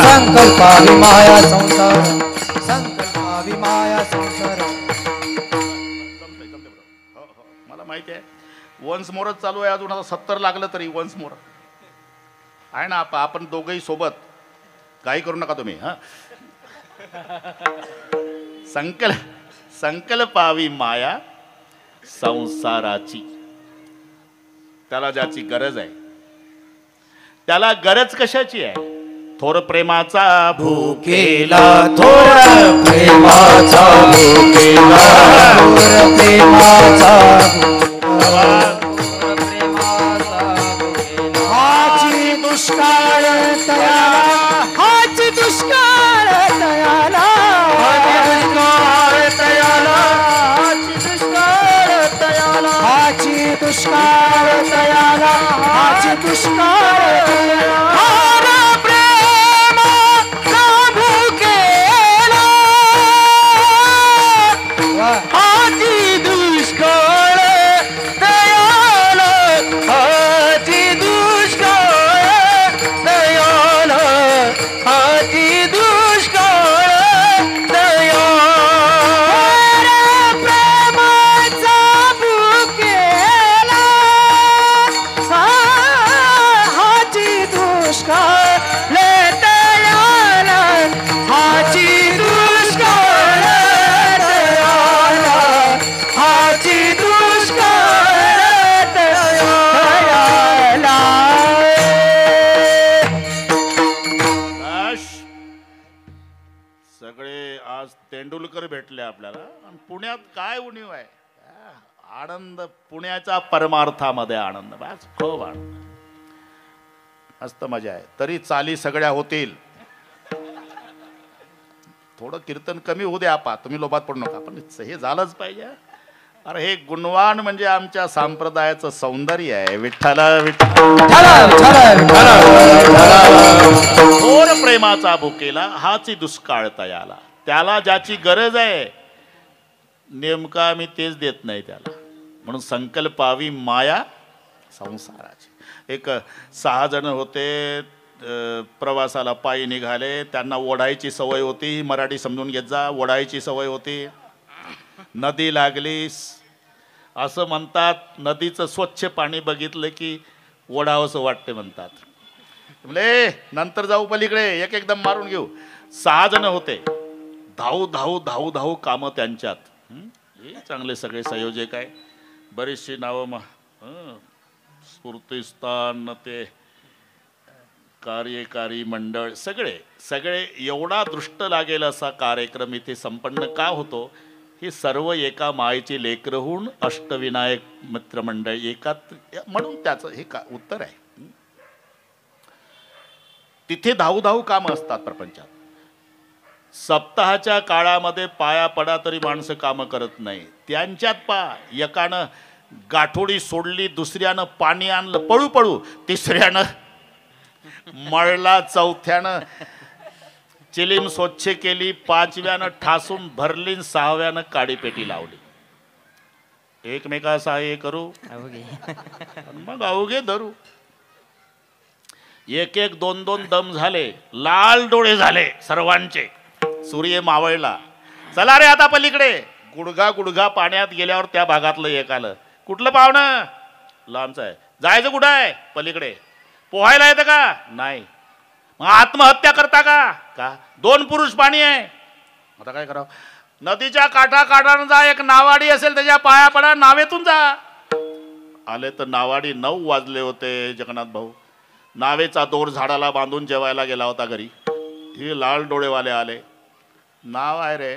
[SPEAKER 2] संकल्पावी माया संसार, संकल्पावी माया संसार.
[SPEAKER 1] मला माहिती आहे वन्स मोरच चालू आहे अजून. आता 70 लागलं तरी वन्स मोर आहे ना. आपण दोघंही सोबत काही करू नका तुम्ही. हा संकल्पावी माया संसाराची. त्याला ज्याची गरज आहे त्याला गरज कशाची आहे? थोर प्रेमाचा
[SPEAKER 2] भूकेला, थोर प्रेमाचा भूकेला, थोर प्रेमाचा दुष्काळ तयाला, हाची दुष्काळ तयाला, दुष्काळ तयाला, दुष्काळ तयाला, हाची दुष्काळ तयाला, हाची दुष्काळ तयाला.
[SPEAKER 1] तेंडुलकर भेटले आपल्याला. आणि पुण्यात काय उणीव आहे? आनंद, पुण्याच्या परमार्थामध्ये आनंद. बस खूप आनंद, मस्त मजा आहे. तरी चाली सगळ्या होतील. थोडं कीर्तन कमी होऊ द्या आपा, तुम्ही लोभात पडू नका, पण हे झालंच पाहिजे. अरे हे गुणवान म्हणजे आमच्या संप्रदायाचं सौंदर्य आहे. विठ्ठल थोर प्रेमाचा भुकेला, हाची दुष्काळ तयाला. त्याला ज्याची गरज आहे नेमका आम्ही तेच देत नाही त्याला. म्हणून संकल्पावी माया संसाराची. एक 6 जण होते, प्रवासाला पायी निघाले. त्यांना ओढायची सवय होती. मराठी समजून घेत जा. ओढायची सवय होती. नदी लागली असं म्हणतात. नदीचं स्वच्छ पाणी बघितलं की ओढावंसं वाटते म्हणतात. म्हणजे नंतर जाऊ पलीकडे, एक एकदम मारून घेऊ. 6 जण होते. धाऊ धाऊ धाऊ धाऊ कामं त्यांच्यात. हे चांगले सगळे संयोजक आहे. बरीचशी नावं स्फूर्तिस्थान, ते कार्यकारी मंडळ, सगळे एवढा दृष्ट लागेल असा कार्यक्रम इथे संपन्न का होतो? ही सर्व एका मायेची लेकरं होऊन अष्टविनायक मित्रमंडळ एकात, म्हणून त्याचं हे का उत्तर आहे. तिथे धाऊ धाऊ कामं असतात प्रपंचात. सप्ताहाच्या काळामध्ये पाया पडा तरी माणसं कामं करत नाही. त्यांच्यात एकानं गाठोडी सोडली, दुसऱ्यानं पाणी आणलं पळू पळू, तिसऱ्यानं मळला, चौथ्यानं चिलीम स्वच्छ केली, 5व्यानं ठासून भरली, 6व्यानं काडीपेटी लावली. एकमेका सहाय्य करू मग अवघे धरू. एक एक 2-2 दम झाले. लाल डोळे झाले सर्वांचे. सूर्य मावळला. चला रे आता पलीकडे. गुडघा गुडघा पाण्यात गेल्यावर त्या भागातलं एक आलं. कुठलं पाहुणं? लांबचं आहे. जायचं कुठं आहे? पलीकडे. पोहायला येतं का? नाही. मग आत्महत्या करता का? का? 2 पुरुष पाणी आहे. आता काय करावं? नदीच्या काठाकाठानं जा, एक नावाडी असेल त्याच्या पाया पडा, नावेतून जा. आले तर नावाडी 9 वाजले होते जगन्नाथ भाऊ. नावेचा दोर झाडाला बांधून जेवायला गेला होता घरी. हे लाल डोळेवाले आले. नाव आहे रे,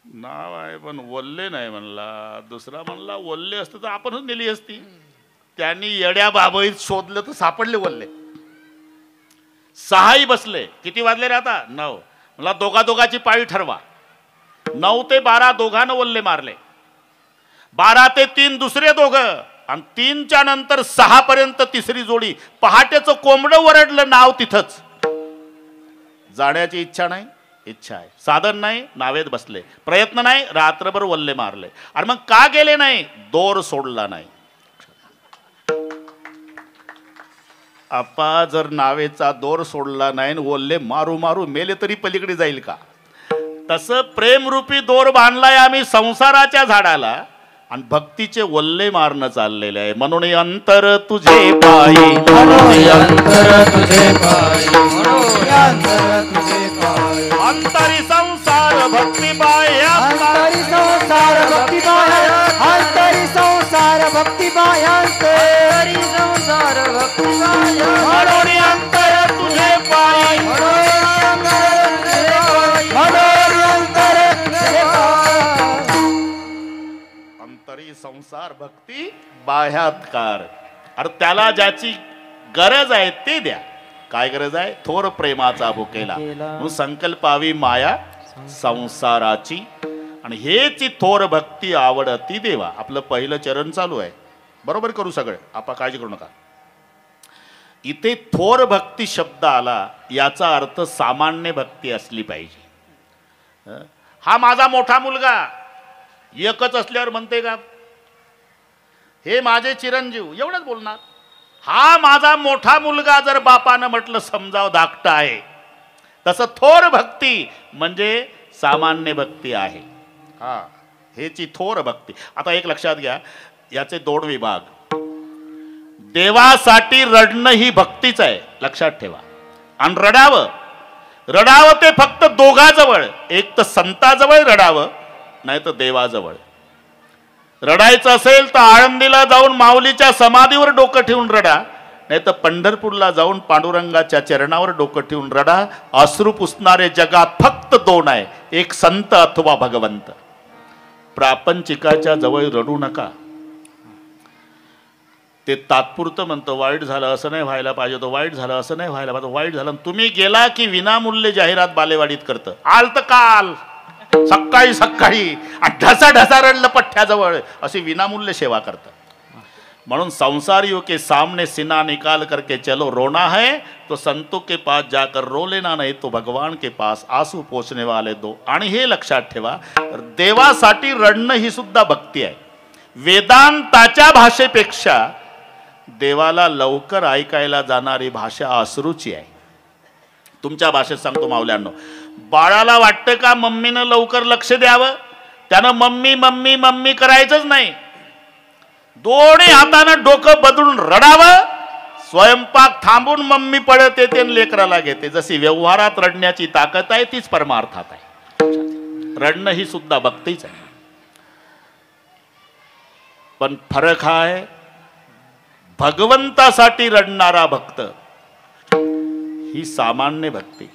[SPEAKER 1] नाव आहे पण वल्ले नाही म्हणला. दुसरा म्हणला वल्ले असतं तर आपणच नेली असती. त्यांनी येड्या बाबईत शोधलं तर सापडले वल्ले. 6ही बसले. किती वाजले रे आता? 9. मला दोघाची पाळी ठरवा. 9 ते 12 दोघांना वल्ले मारले. 12 ते 3 दुसरे दोघं, आणि 3च्या नंतर 6 पर्यंत तिसरी जोडी. पहाटेचं कोंबडं वरडलं, नाव तिथंच. जाण्याची इच्छा नाही, इच्छा आहे. साधन नाही, नावेत बसले. प्रयत्न नाही, रात्रभर वल्ले मारले. आणि मग का गेले नाही? दोर सोडला नाही. आपा जर नावेचा दोर सोडला नाही, वल्ले मारू मारू मेले तरी पलीकडे जाईल का? तसं प्रेमरूपी दोर बांधलाय आम्ही संसाराच्या झाडाला, आणि भक्तीचे वल्ले मारणं चाललेले आहे. म्हणून अंतर तुझे पायी,
[SPEAKER 2] अंतर तुझे पायी, अंतर तुझे पायी.
[SPEAKER 1] अंतरी संसार भक्ती पाय,
[SPEAKER 2] अंतरी संसार भक्ती पाय, अंतरी संसार भक्ती पाय, अंतरी संसार भक्ती पाय.
[SPEAKER 1] म्हणून अंतर तुझे पायी, अंतरी संसार भक्ती बाह्यात्कार. अरे त्याला ज्याची गरज आहे ते द्या. काय गरज आहे? थोर प्रेमाचा भुकेला. म्हणून संकल्पावी माया संसाराची, आणि हेची थोर भक्ती आवडती देवा. आपलं पहिलं चरण चालू आहे, बरोबर करू सगळं, आपण काळजी करू नका. इथे थोर भक्ती शब्द आला, याचा अर्थ सामान्य भक्ती असली पाहिजे. हा माझा मोठा मुलगा, एकच असल्यावर म्हणते का हे माझे चिरंजीव, एवढंच बोलणार. हा माझा मोठा मुलगा जर बापानं म्हटलं समजाव धाकटा आहे. तसं थोर भक्ती म्हणजे सामान्य भक्ती आहे. हा, हेची थोर भक्ती. आता एक लक्षात घ्या, याचे 2 विभाग. देवासाठी रडणं ही भक्तीच आहे, लक्षात ठेवा. आणि रडावं ते फक्त दोघाजवळ, एक तर संताजवळ रडावं, नाही तर देवाजवळ. रडायचं असेल तर आळंदीला जाऊन माऊलीच्या समाधीवर डोकं ठेवून रडा, नाही तर पंढरपूरला जाऊन पांडुरंगाच्या चरणावर डोकं ठेवून रडा. अश्रू पुसणारे जगात फक्त 2 आहे, एक संत अथवा भगवंत. प्रापंचिकाच्या जवळ रडू नका. ते तात्पुरतं म्हणतं, वाईट झालं असं नाही व्हायला पाहिजे होतं, वाईट झालं असं नाही व्हायला पाहिजे. वाईट झालं तुम्ही गेला की विनामूल्य जाहिरात बालेवाडीत करतं. आल तर काल सकाळी सकाळी ढसा ढसा रडलं पठ्ठ्याजवळ, अशी विनामूल्य सेवा करतं. म्हणून संसारियों के सामने सीना निकाल करके चलो, रोना है तो संतों के पास जाकर रो लेना, नहीं तो भगवान के पास आंसू पोचने वाले दो. आणि हे लक्षात ठेवा, देवासाठी रडणं ही सुद्धा भक्ती आहे. वेदांताच्या भाषेपेक्षा देवाला लवकर ऐकायला जाणारी भाषा अश्रूची आहे. तुमच्या भाषेत सांगतो माऊल्यांनो, बाळाला वाटतं का मम्मीनं लवकर लक्ष द्यावं, त्यानं मम्मी मम्मी मम्मी करायचंच नाही. दोन्ही हातानं डोकं बदलून रडावं. स्वयंपाक थांबून मम्मी पळत येते आणि लेकराला घेते. जशी व्यवहारात रडण्याची ताकद आहे, तीच परमार्थात आहे. रडणं ही सुद्धा भक्तीच आहे. पण फरक हा आहे, भगवंतासाठी रडणारा भक्त ही सामान्य भक्ती,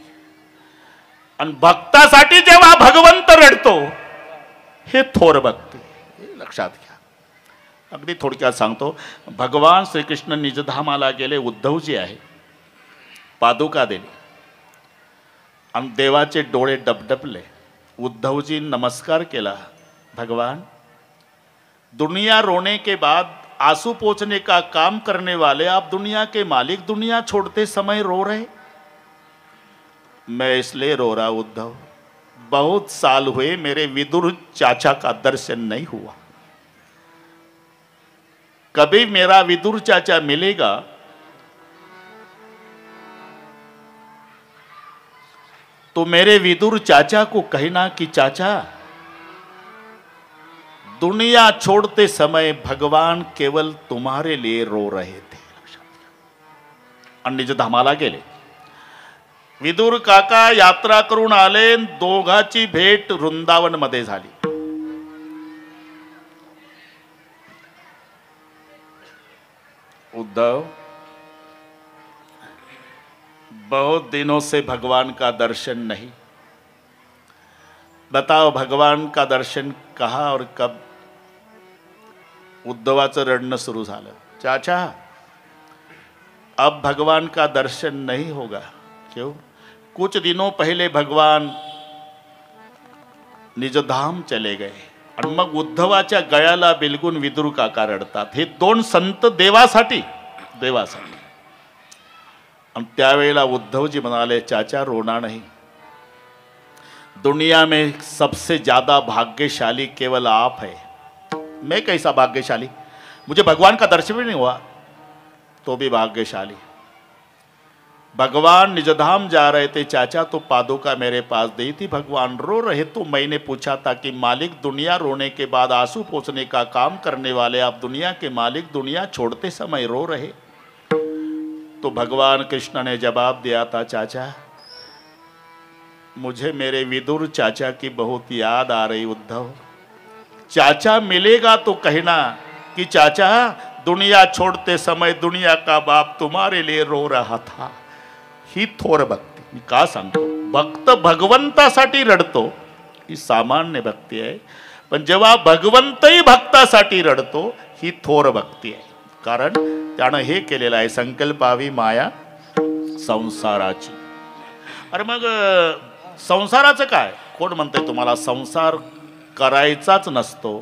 [SPEAKER 1] आणि भक्तासाठी जेव्हा भगवंत रडतो हे थोर भक्ती. हे लक्षात घ्या. अगदी थोडक्यात सांगतो. भगवान श्रीकृष्ण निजधामाला गेले. उद्धवजी आहे, पादुका दिली, आणि देवाचे डोळे डबडबले. उद्धवजी नमस्कार केला. भगवान, दुनिया रोने के बाद आंसू पोंछने का काम करने वाले आप दुनिया के मालिक, दुनिया छोड़ते समय रो रहे. मैं इसलिए रो रहा उद्धव, बहुत साल हुए मेरे विदुर चाचा का दर्शन नहीं हुआ. कभी मेरा विदुर चाचा मिलेगा तो मेरे विदुर चाचा को कहना कि चाचा, दुनिया छोड़ते समय भगवान केवल तुम्हारे लिए रो रहे थे. आणि निज धामाला गेले. विदुर काका यात्रा करून आले. दोघाची भेट वृंदावन मध्ये झाली. उद्धव, बहुत दिनों से भगवान का दर्शन नहीं. बताओ भगवान का दर्शन कहा और कब. उद्धवाचं रडणं सुरू झालं. चाचा, अब भगवान का दर्शन नहीं होगा. क्यों? कुछ दिनों पहले भगवान निजधाम चले गए. आणि मग उद्धवाच्या गळ्याला बिलगून विदुर काका रडतात. हे दोन संत देवासाठी. आणि त्यावेळेला उद्धवजी म्हणाले, चाचा रोना नहीं. दुनिया में सबसे ज्यादा भाग्यशाली केवल आप है. मैं कैसा भाग्यशाली? मुझे भगवान का दर्शन भी नहीं हुआ, तो भी भाग्यशाली. भगवान निजधाम जा रहे थे चाचा, तो पादुका मेरे पास दी थी. भगवान रो रहे तो मैंने पूछा था कि मालिक, दुनिया रोने के बाद आंसू पोंछने का काम करने वाले आप दुनिया के मालिक, दुनिया छोड़ते समय रो रहे. तो भगवान कृष्ण ने जवाब दिया था, चाचा मुझे मेरे विदुर चाचा की बहुत याद आ रही. उद्धव, चाचा मिलेगा तो कहना कि चाचा, दुनिया छोड़ते समय दुनिया का बाप तुम्हारे लिए रो रहा था. ही थोर भक्ती. मी का सांगतो, भक्त भगवंतासाठी रडतो ही सामान्य भक्ती आहे. पण जेव्हा भगवंतही भक्तासाठी रडतो ही थोर भक्ती आहे. कारण त्यानं हे केलेलं आहे, संकल्पावी माया संसाराची. अरे मग संसाराचं काय? कोण म्हणते तुम्हाला संसार करायचाच नसतो,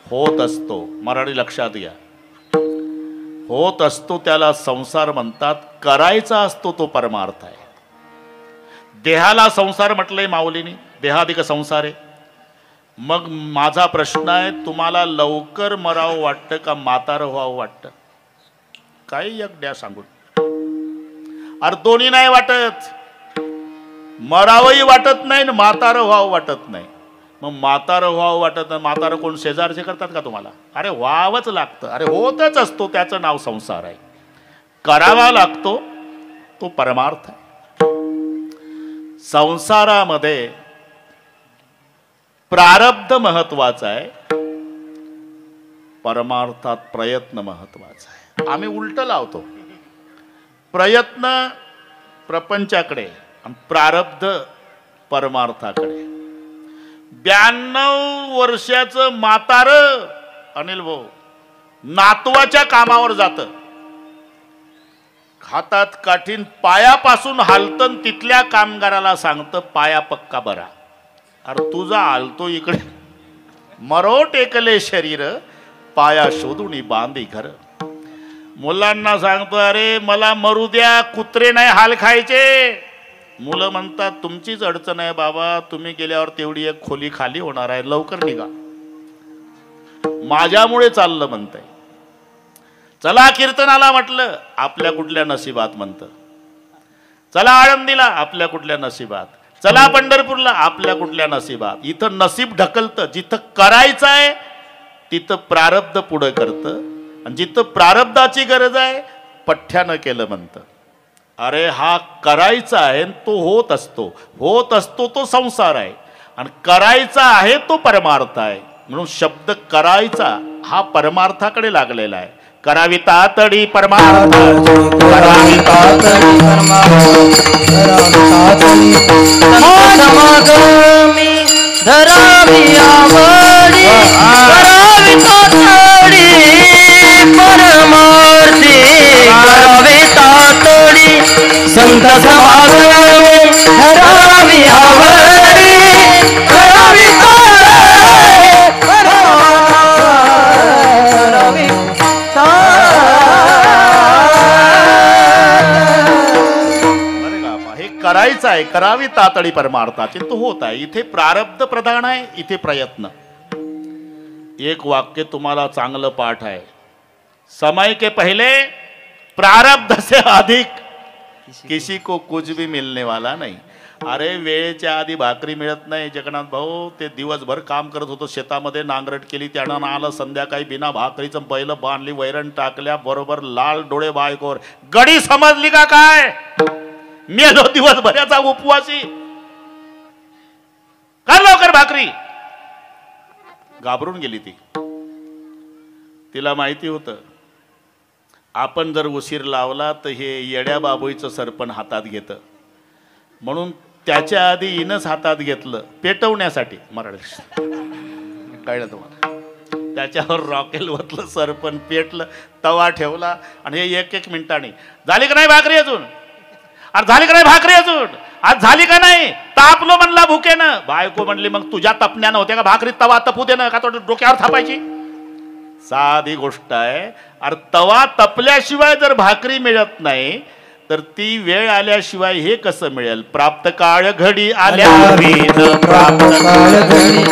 [SPEAKER 1] होत असतो. मराठी लक्षात घ्या. होत असतो त्याला संसार म्हणतात. करायचा असतो तो परमार्थ आहे. देहाला संसार म्हटलंय माऊलीनी, देहाधिक संसार आहे. मग माझा प्रश्न आहे, तुम्हाला लवकर मरावं वाटतं का म्हातारं व्हावं वाटतं? काही एक द्या सांगून. अरे दोन्ही नाही वाटत. मरावंही वाटत नाही आणि म्हातारं व्हावं वाटत नाही. मग म्हातारं व्हावं वाटत नाही. म्हातारं कोण शेजारचे करतात का तुम्हाला? अरे व्हावंच लागतं. अरे होतच असतो, त्याचं नाव संसार आहे. करावा लागतो तो परमार्थ आहे. संसारामध्ये प्रारब्ध महत्वाचा आहे, परमार्थात प्रयत्न महत्वाचा आहे. आम्ही उलट लावतो. प्रयत्न प्रपंचाकडे आणि प्रारब्ध परमार्थाकडे. 92 वर्षाचं म्हातारं अनिल भाऊ नातवाच्या कामावर जातं. हातात काठीन पायापासून हालतन तिथल्या कामगाराला सांगतं, पाया पक्का बरा. अरे तुझा हालतो इकडे, मरो टेकले शरीर, पाया शोधून बांधी घर. मुलांना सांगतो, अरे मला मरू द्या, कुत्रे नाही हाल खायचे. मुलं म्हणतात, तुमचीच अडचण आहे बाबा, तुम्ही गेल्यावर तेवढी एक खोली खाली होणार आहे, लवकर निघा. माझ्यामुळे चाललं म्हणतंय. चला कीर्तनाला म्हटलं, आपल्या कुठल्या नशिबात म्हणतं. चला आळंदीला, आपल्या कुठल्या नशिबात. चला पंढरपूरला, आपल्या कुठल्या नशिबात. इथं नसीब ढकलतं. जिथं करायचं आहे तिथं प्रारब्ध पुढं करतं, आणि जिथं प्रारब्धाची गरज आहे पठ्ठ्यानं केलं म्हणतं. अरे हा करायचा आहे तो होत असतो. होत असतो तो संसार आहे, आणि करायचा आहे तो परमार्थ आहे. म्हणून शब्द करायचा हा परमार्थाकडे लागलेला आहे. करावी तातडी परमार्थ, करावी तातडी परमार्थ, करावी तातडी
[SPEAKER 2] समागमी धरावी आवडी, करावी तातडी परमार्थी, करावी तातडी संत समागमी धरावी आवडी, करावी
[SPEAKER 1] करायचं आहे. करावी तातडी परमार्थाची, तो होत आहे. इथे प्रारब्ध प्रधान आहे, इथे प्रयत्न. एक वाक्य तुम्हाला चांगलं पाठ आहे. समय के पहले प्रारब्ध से अधिक किसी को कुछ भी मिलने वाला नहीं. अरे वेळेच्या आधी भाकरी मिळत नाही जगन्नाथ भाऊ. ते दिवसभर काम करत होतो शेतामध्ये, नांगरट केली, त्यानं आलं संध्याकाळी बिना भाकरीचं बैल बांधली, वैरण टाकल्या, बरोबर लाल डोळे बायकोर. गडी समजली का काय? मेलो दिवसभराचा उपवासी. कर लवकर भाकरी. घाबरून गेली ती. तिला माहिती होतं आपण जर उशीर लावला तर हे येड्या बाबोईचं सरपण हातात घेतं, म्हणून त्याच्या आधी हिनंच हातात घेतलं पेटवण्यासाठी. मराठी कळलं तुम्हाला? त्याच्यावर रॉकेल ओतलं, सरपण पेटलं, तवा ठेवला आणि हे एक मिनिटाने. झाली का नाही भाकरी अजून? अरे झाली का नाही भाकरी अजून? आज झाली का नाही? तापलो म्हणला भुकेनं. बायको म्हणली मग तुझ्या तपण्यानं होत्या का भाकरी? तवा तपू दे ना, का तो डोक्यावर थापायची? साधी गोष्ट आहे. अरे तवा तपल्याशिवाय जर भाकरी मिळत नाही तर ती वेळ आल्याशिवाय हे कसं मिळेल? प्राप्त काळ घडी आल्या,
[SPEAKER 2] प्राप्त काळ घडी,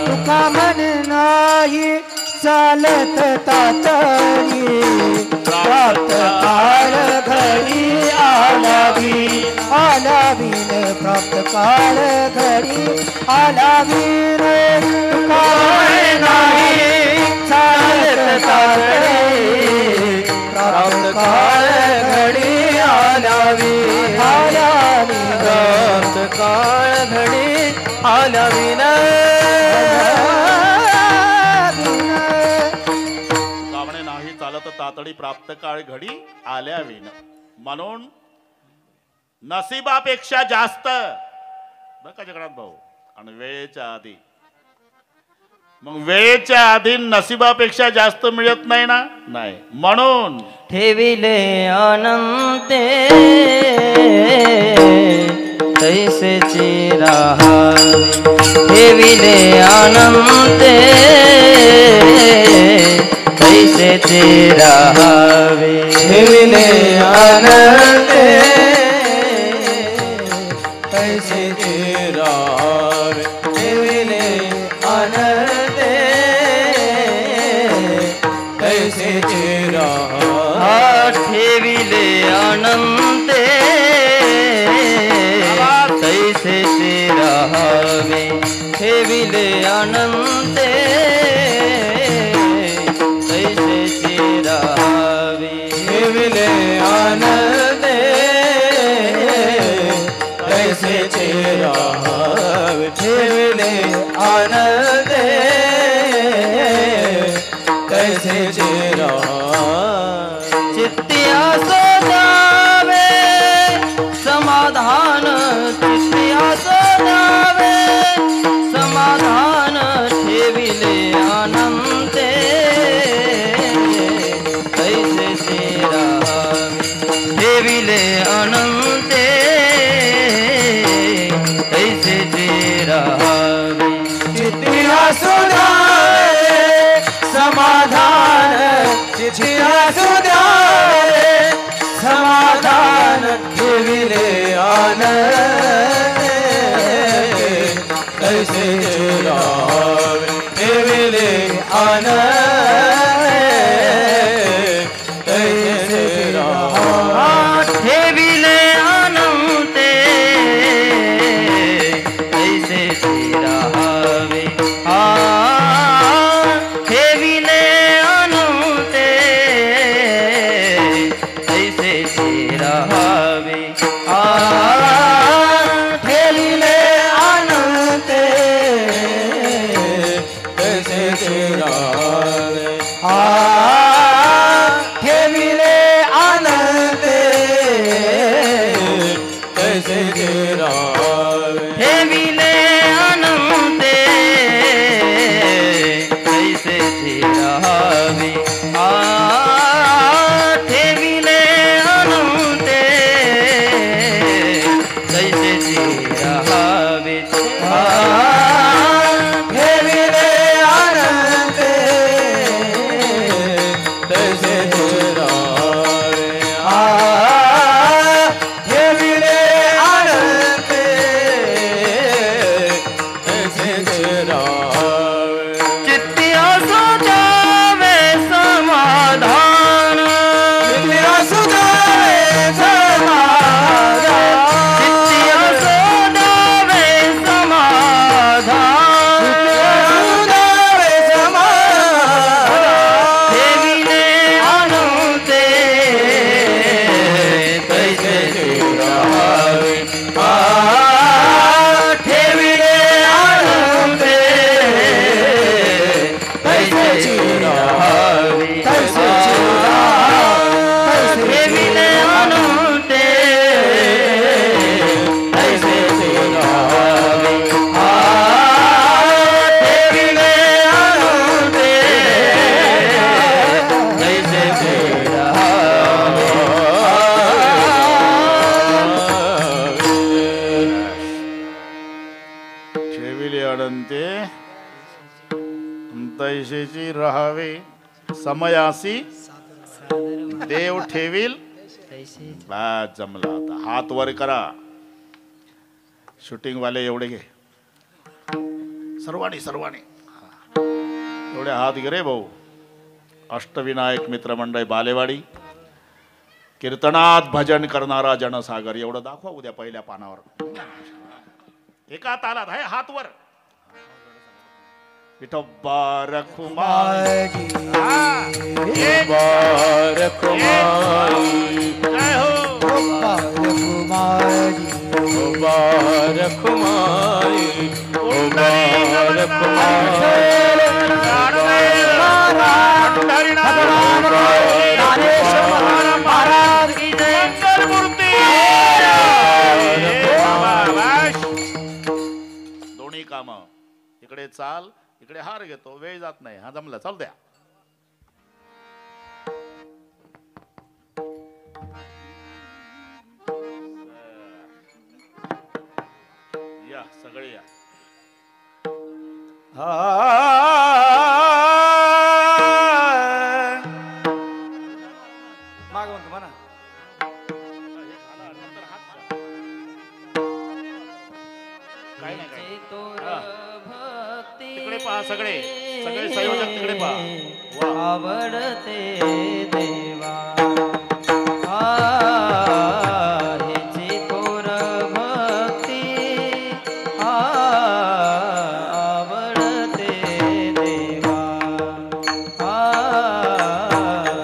[SPEAKER 2] तुका मन नाही चालत तातडी. प्राप्त काळ घडी आलावी, आलावीन प्राप्त काळ घडी आलावीन. तुका मन नाही चालत तातडी. प्राप्त काळ घडी आलावी, आलावी प्राप्त काळ घडी आलावीन.
[SPEAKER 1] नाही चालत तातडी, प्राप्त काळ घडी आल्या विण. म्हणून नशिबापेक्षा जास्त बघा जगन्नाथ भाऊ. आणि वेळेच्या आधी, मग वेळेच्या आधी नशिबापेक्षा जास्त मिळत नाही ना. नाही, म्हणून
[SPEAKER 2] ठेविले अनंते तैसेची राहावे. ठेविले अनंते तैसेची राहावे. ठेविले अनंते तैसेची राहावे. ठेविले अनंते तैसेची राहावे. ठेविले अनंते तैसेची राहावे. ठेविले अनंते तैसेची राहावे. ठेविले अनंते तैसेची राहावे. ठेविले अनंते तैसेची राहावे. चित्ती असो जावे समाधान, चित्ती असो जावे समाधान. ठेविले अनंते तैसेची राहावे. ठेविले अनंते तैसेची राहावे. चित्ती असो जावे समाधान, चित्ती असो जावे समाधान. ठेविले अनंते तैसेची राहावे. ठेविले अनंते तैसेची राहावे. ठेविले अनंते तैसेची राहावे. ठेविले अनंते तैसेची राहावे. ठेविले अनंते तैसेची राहावे. ठेविले अनंते तैसेची राहावे. ठेविले अनंते तैसेची राहावे. ठेविले अनंते तैसेची राहावे. ठेविले अनंते तैसेची राहावे. ठेविले अनंते
[SPEAKER 1] तैसेची राहावे समयासी देव ठेवील. बा जमला आता. हात वर करा. शूटिंग वाले एवढे घे सर्वांनी एवढे हात घे रे भाऊ. अष्टविनायक मित्रमंडळ बालेवाडी कीर्तनात भजन करणारा जनसागर एवढं दाखवा उद्या पहिल्या पानावर. एका तालात आहे हात वर. विठोबा रखुमाई जय हो. दोन्ही काम इकडे चाल इकडे हार घेतो. वेळ जात नाही. हा जमला. चाल द्या. या सगळे या.
[SPEAKER 2] माग म्हणतो म्हणा.
[SPEAKER 1] काय नाही काय. तिकडे पहा सगळे संयोजक तिकडे पहा.
[SPEAKER 2] आवडते देवा हेची थोर भक्ती आवडते देवा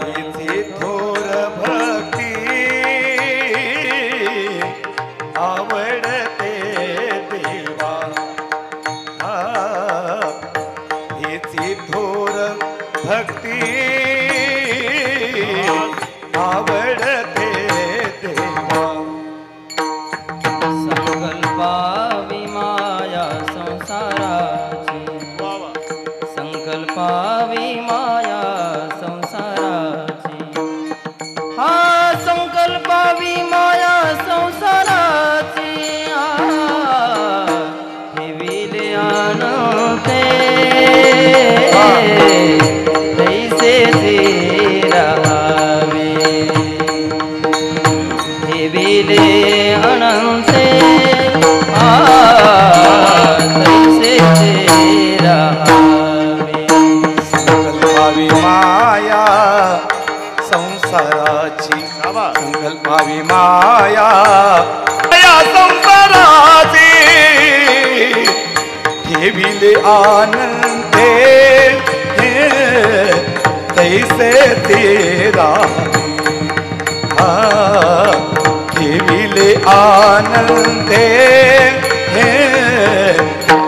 [SPEAKER 2] हेची थोर भक्ती आवडते देवा हेची थोर भक्ती आवडते देवा. संकल्पावी माया संसाराची संकल्पावी माया संसाराची हा संकल्पावी माया संसाराची ठेविले आणते तैसे राहावे ठेविले अनंते तैसे राहावे. संकल्पावी माया संसाराची संकल्पावी माया संसाराची ठेविले आनंदे तैसे तेरा ठेविले आनंदे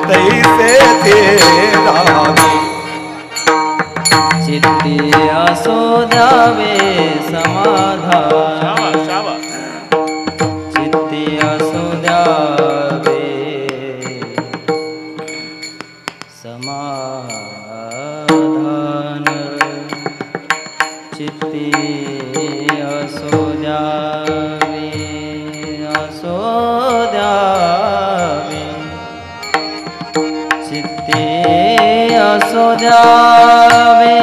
[SPEAKER 2] तैसे तेरा. चित्ती असो द्यावे समाधान चित्ती असो द्यावे समाधान चित्ती असो द्यावे चित्ती असो द्यावे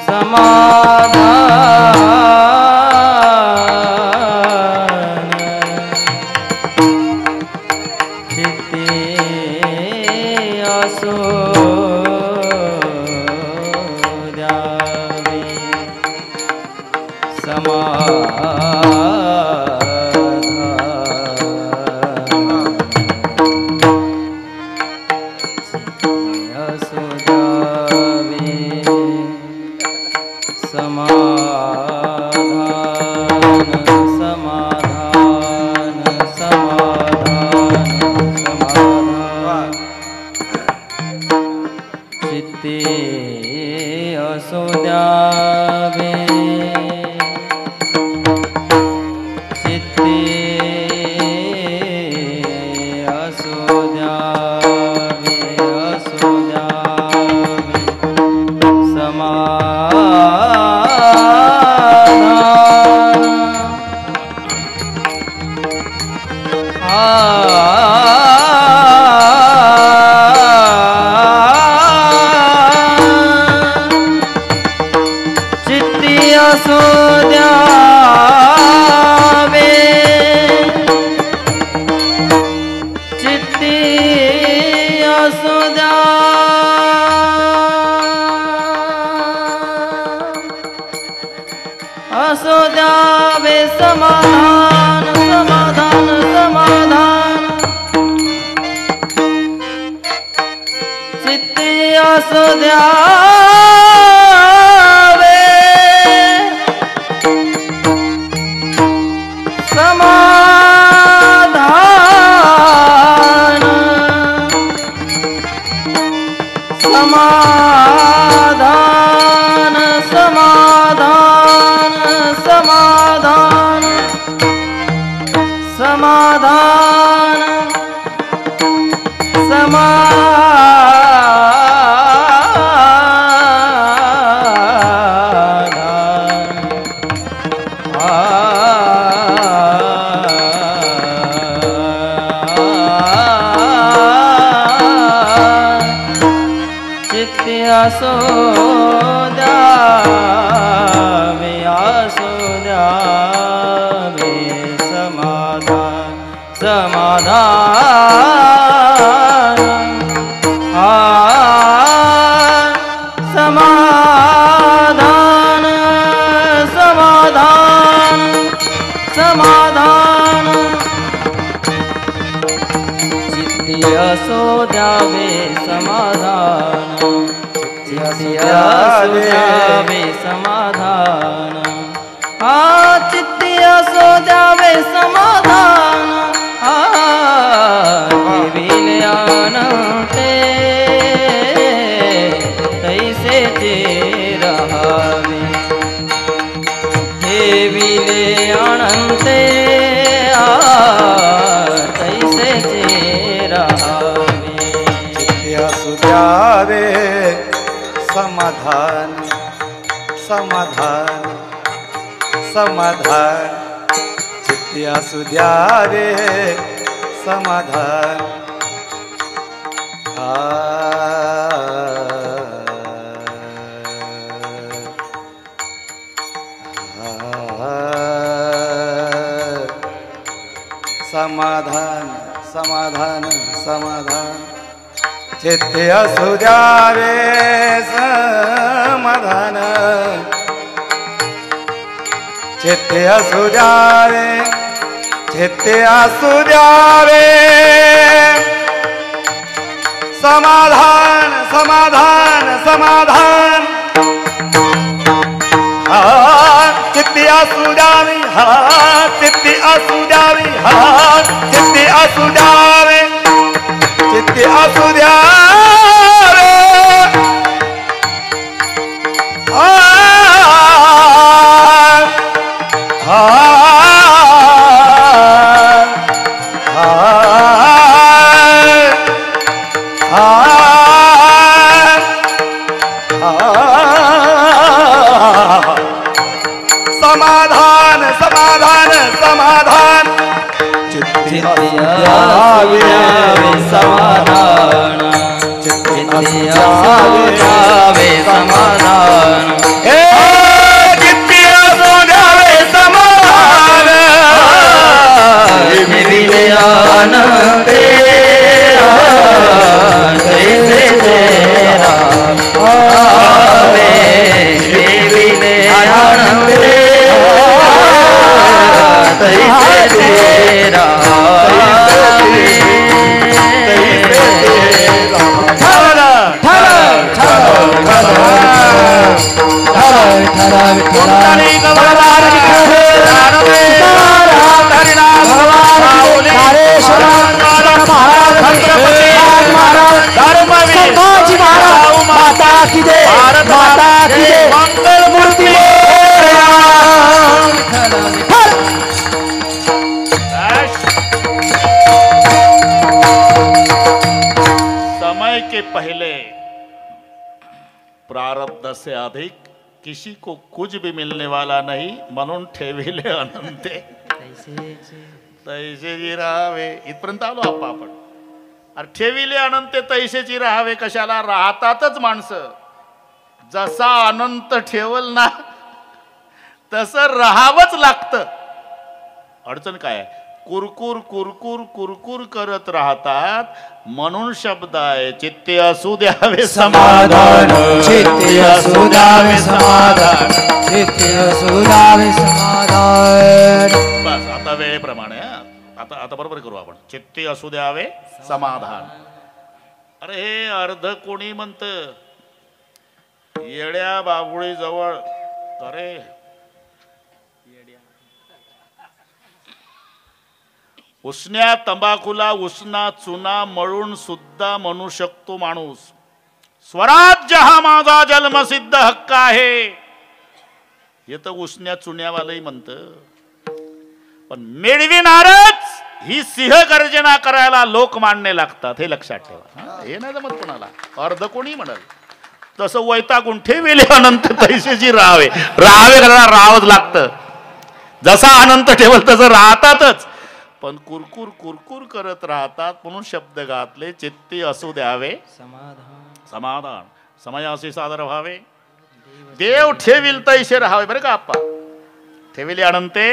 [SPEAKER 2] समाधान चित्ती असो द्यावे असो द्यावे चित्ते असो द्यावे समाधान द्यावे समाधान समाधान समाधान चित्ती असो द्यावे समाधान समाधान समाधान समाधान समाधान असो द्यावे समाधान समाधान समाधान समाधान समाधान चित्ती असो द्यावे समाधान द्यावे समाधान चित्ती असो द्यावे समाधान विलयानते तैसे जे रहावे हे विलयानते तैसे जे रहावे
[SPEAKER 4] चित्ती असो द्यावे समाधान समाधान समाधान चित्ती असू द्यावे समाधान समाधान समाधान समाधान चित्ती असू द्यावे समाधान चित्ती असू द्यावे चित्ती असू द्यावे समाधान समाधान समाधान चित्ती असू द्यावे चित्ती असू द्यावे चित्ती असू द्यावे चित्ती असू द्यावे समाधान समाधान समाधान चित्ती
[SPEAKER 2] द्यावे समाधान चित्ती द्यावे समाधान
[SPEAKER 4] चित्ती असो द्यावे समाधान
[SPEAKER 2] विलयानते तैसे जे रहावे विलयानते तैसे जे रहावे माता की जय माता की जय मंगल मूर्ति
[SPEAKER 1] समय के पहले प्रारब्ध से अधिक किसी को कुछ भी मिलने वाला नहीं म्हणून ठेविले अनंते तैसेची राहावे इथपर्यंत आलो आपण अरे ठेविले अनंत तैसेची राहावे कशाला राहतातच माणसं जसा अनंत ठेवल ना तसं राहावंच लागतं अडचण काय आहे कुरकुर कुरकुर कुरकुर करत राहतात, म्हणून शब्द आहे चित्ते असू द्यावे समाधान,
[SPEAKER 2] चित्ते असू द्यावे समाधान, चित्ते असू द्यावे समाधान.
[SPEAKER 1] बस आता वेळेप्रमाणे आता बरोबर करू आपण. चित्ते असू द्यावे समाधान. अरे हे अर्ध कोणी म्हणत येड्या बाबुळी जवळ. अरे उसण्या तंबाखूला उसना चुना मळून सुद्धा म्हणू शकतो माणूस स्वराज्य हा माझा जन्मसिद्ध हक्क आहे. हे तर उसण्या चुन्यावालंही म्हणतं. पण मिळविणारच ही सिंह गर्जना करायला लोक मानणे लागतात, हे लक्षात ठेवा. हे नाही जमत कोणाला. अर्ध कोणी म्हणाल तसं वैतागून ठेवेले अनंत तैसेची राहावे करायला राहावंच लागतं. जसा अनंत ठेवल तसं राहतातच. पण कुरकुर कुरकुर करत राहतात म्हणून शब्द घातले चित्ती असू द्यावे समाधान. समयाशी सादर व्हावे. देव ठेविल तैसे राहावे. बरं का आप्पा. ठेविले अनंते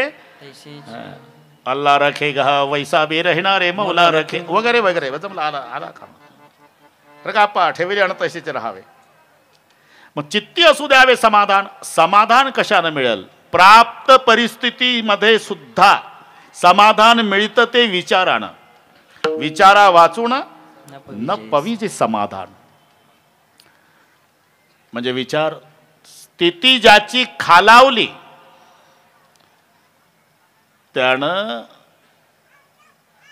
[SPEAKER 1] अल्लाह रखेगा वैसा भी रहणारे मौला रखे वगैरे वगैरे. जमला आला का बरं का आप्पा. ठेविले अनंत तैसेचे राहावे. मग चित्ती असू द्यावे समाधान. समाधान कशानं मिळेल? प्राप्त परिस्थितीमध्ये सुद्धा समाधान मिळतं ते विचारानं. विचारा वाचून न पवीचे समाधान. म्हणजे विचार स्थिती ज्याची खालावली त्यानं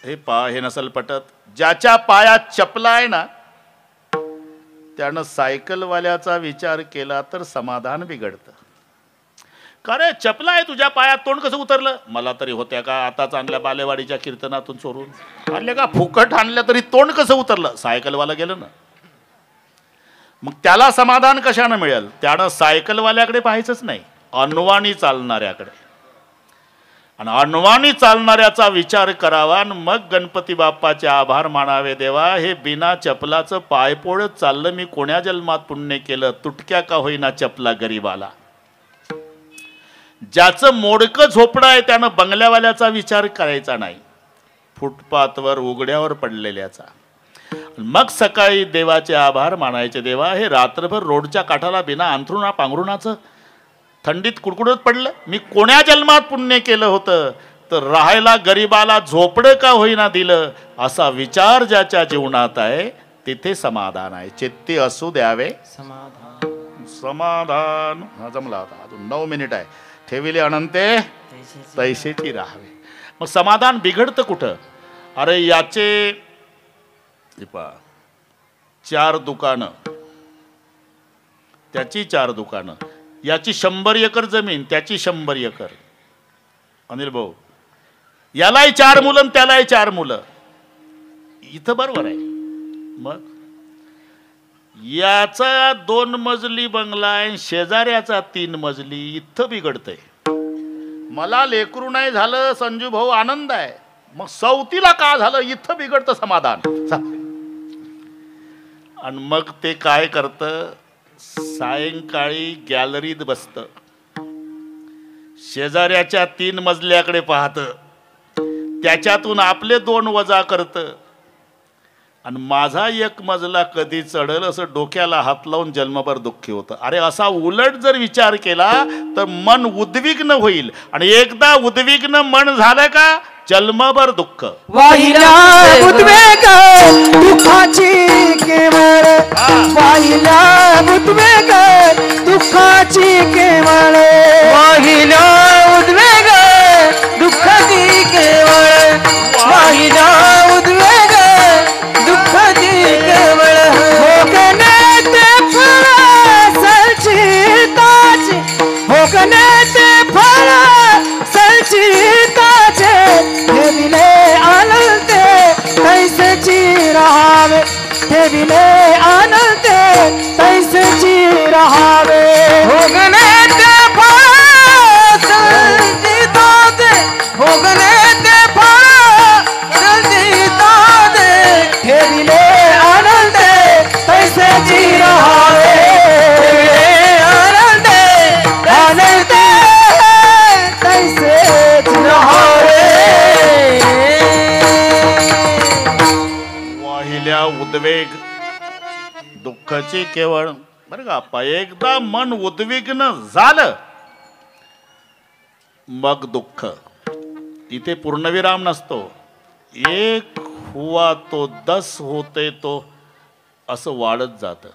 [SPEAKER 1] हे नसल पटत. ज्याच्या पायात चपला आहे ना त्यानं सायकलवाल्याचा विचार केला तर समाधान बिघडतं. का रे चपला आहे तुझ्या पायात, तोंड कसं उतरलं? मला तरी होत्या का आताच आणल्या बालेवाडीच्या कीर्तनातून चोरून आणल्या का फुकट आणल्या तरी तोंड कसं उतरलं? सायकलवाला गेलं ना. मग त्याला समाधान कशानं मिळेल? त्यानं सायकलवाल्याकडे पाहायचंच नाही, अनवाणी चालणाऱ्याकडे. आणि अनवाणी चालणाऱ्याचा विचार करावा आणि मग गणपती बाप्पाचे आभार मानावे. देवा हे बिना चपलाचं पायपोळत चाललं, मी कोण्या जन्मात पुण्य केलं, तुटक्या का होईना चपला गरीबाला. ज्याचं मोडकं झोपडं आहे त्यानं बंगल्यावाल्याचा विचार करायचा नाही, फुटपाथवर उघड्यावर पडलेल्याचा. मग सकाळी देवाचे आभार मानायचे. देवा हे रात्रभर रोडच्या काठाला बिना अंथरुणा पांघरुणाचं थंडीत कुडकुडत पडलं, मी कोण्या जन्मात पुण्य केलं होतं, तर राहायला गरीबाला झोपडं का होईना दिलं. असा विचार ज्याच्या जीवनात आहे तिथे समाधान आहे. चित्ती असू द्यावे समाधान. हा जमला होता. अजून 9 मिनिट आहे. ठेविले अनंते तैसेची राहावे. मग समाधान बिघडतं कुठं? अरे याचे 4 दुकानं, त्याची 4 दुकानं, याची 100 एकर जमीन, त्याची 100 एकर. अनिल भाऊ यालाही 4 मुलं आणि त्यालाही 4 मुलं. इथं बरोबर आहे. मग याचा 2 मजली बंगला आहे, शेजाऱ्याचा 3 मजली. इथं बिघडतंय. मला लेकरू नाही झालं संजू भाऊ, आनंद आहे. मग 4थीला का झालं? इथं बिघडतं समाधान. आणि मग ते काय करतं? सायंकाळी गॅलरीत बसतं, शेजाऱ्याच्या 3 मजल्याकडे पाहतं, त्याच्यातून आपले 2 वजा करतं आणि माझा 1 मजला कधी चढल असं डोक्याला हात लावून जन्मभर दुःखी होतं. अरे असा उलट जर विचार केला तर मन उद्विग्न होईल. आणि एकदा उद्विग्न मन झालं का जन्मभर दुःख.
[SPEAKER 2] वाहिला उद्वेग दुःखाची केवळ, वाहिला उद्वेग दुःखाची केवळ, वाहिला उद्वेग दुःखाची केवळ, वाहिला उद्वेग दुःखाची केवळ. भोगणे ते फळ संचिताचे, भोगणे ते फळ संचिताचे, ठेविले आनंते तैसेची राहावे, ठेविले आनंते तैसेची राहावे. भोगणे ते फळ संचिताचे, भोगणे ते फळ संचिताचे, ठेविले आनंते तैसेची राहावे, ठेविले आनंते आनंते तैसेची राहावे.
[SPEAKER 1] उद्वेग दुःखाची केवळ. बरं का आप्पा, एकदा मन उद्विग्न झालं मग दुःख, तिथे पूर्णविराम नसतो. एक हुआ तो 10 होते तो असं वाढत जातं.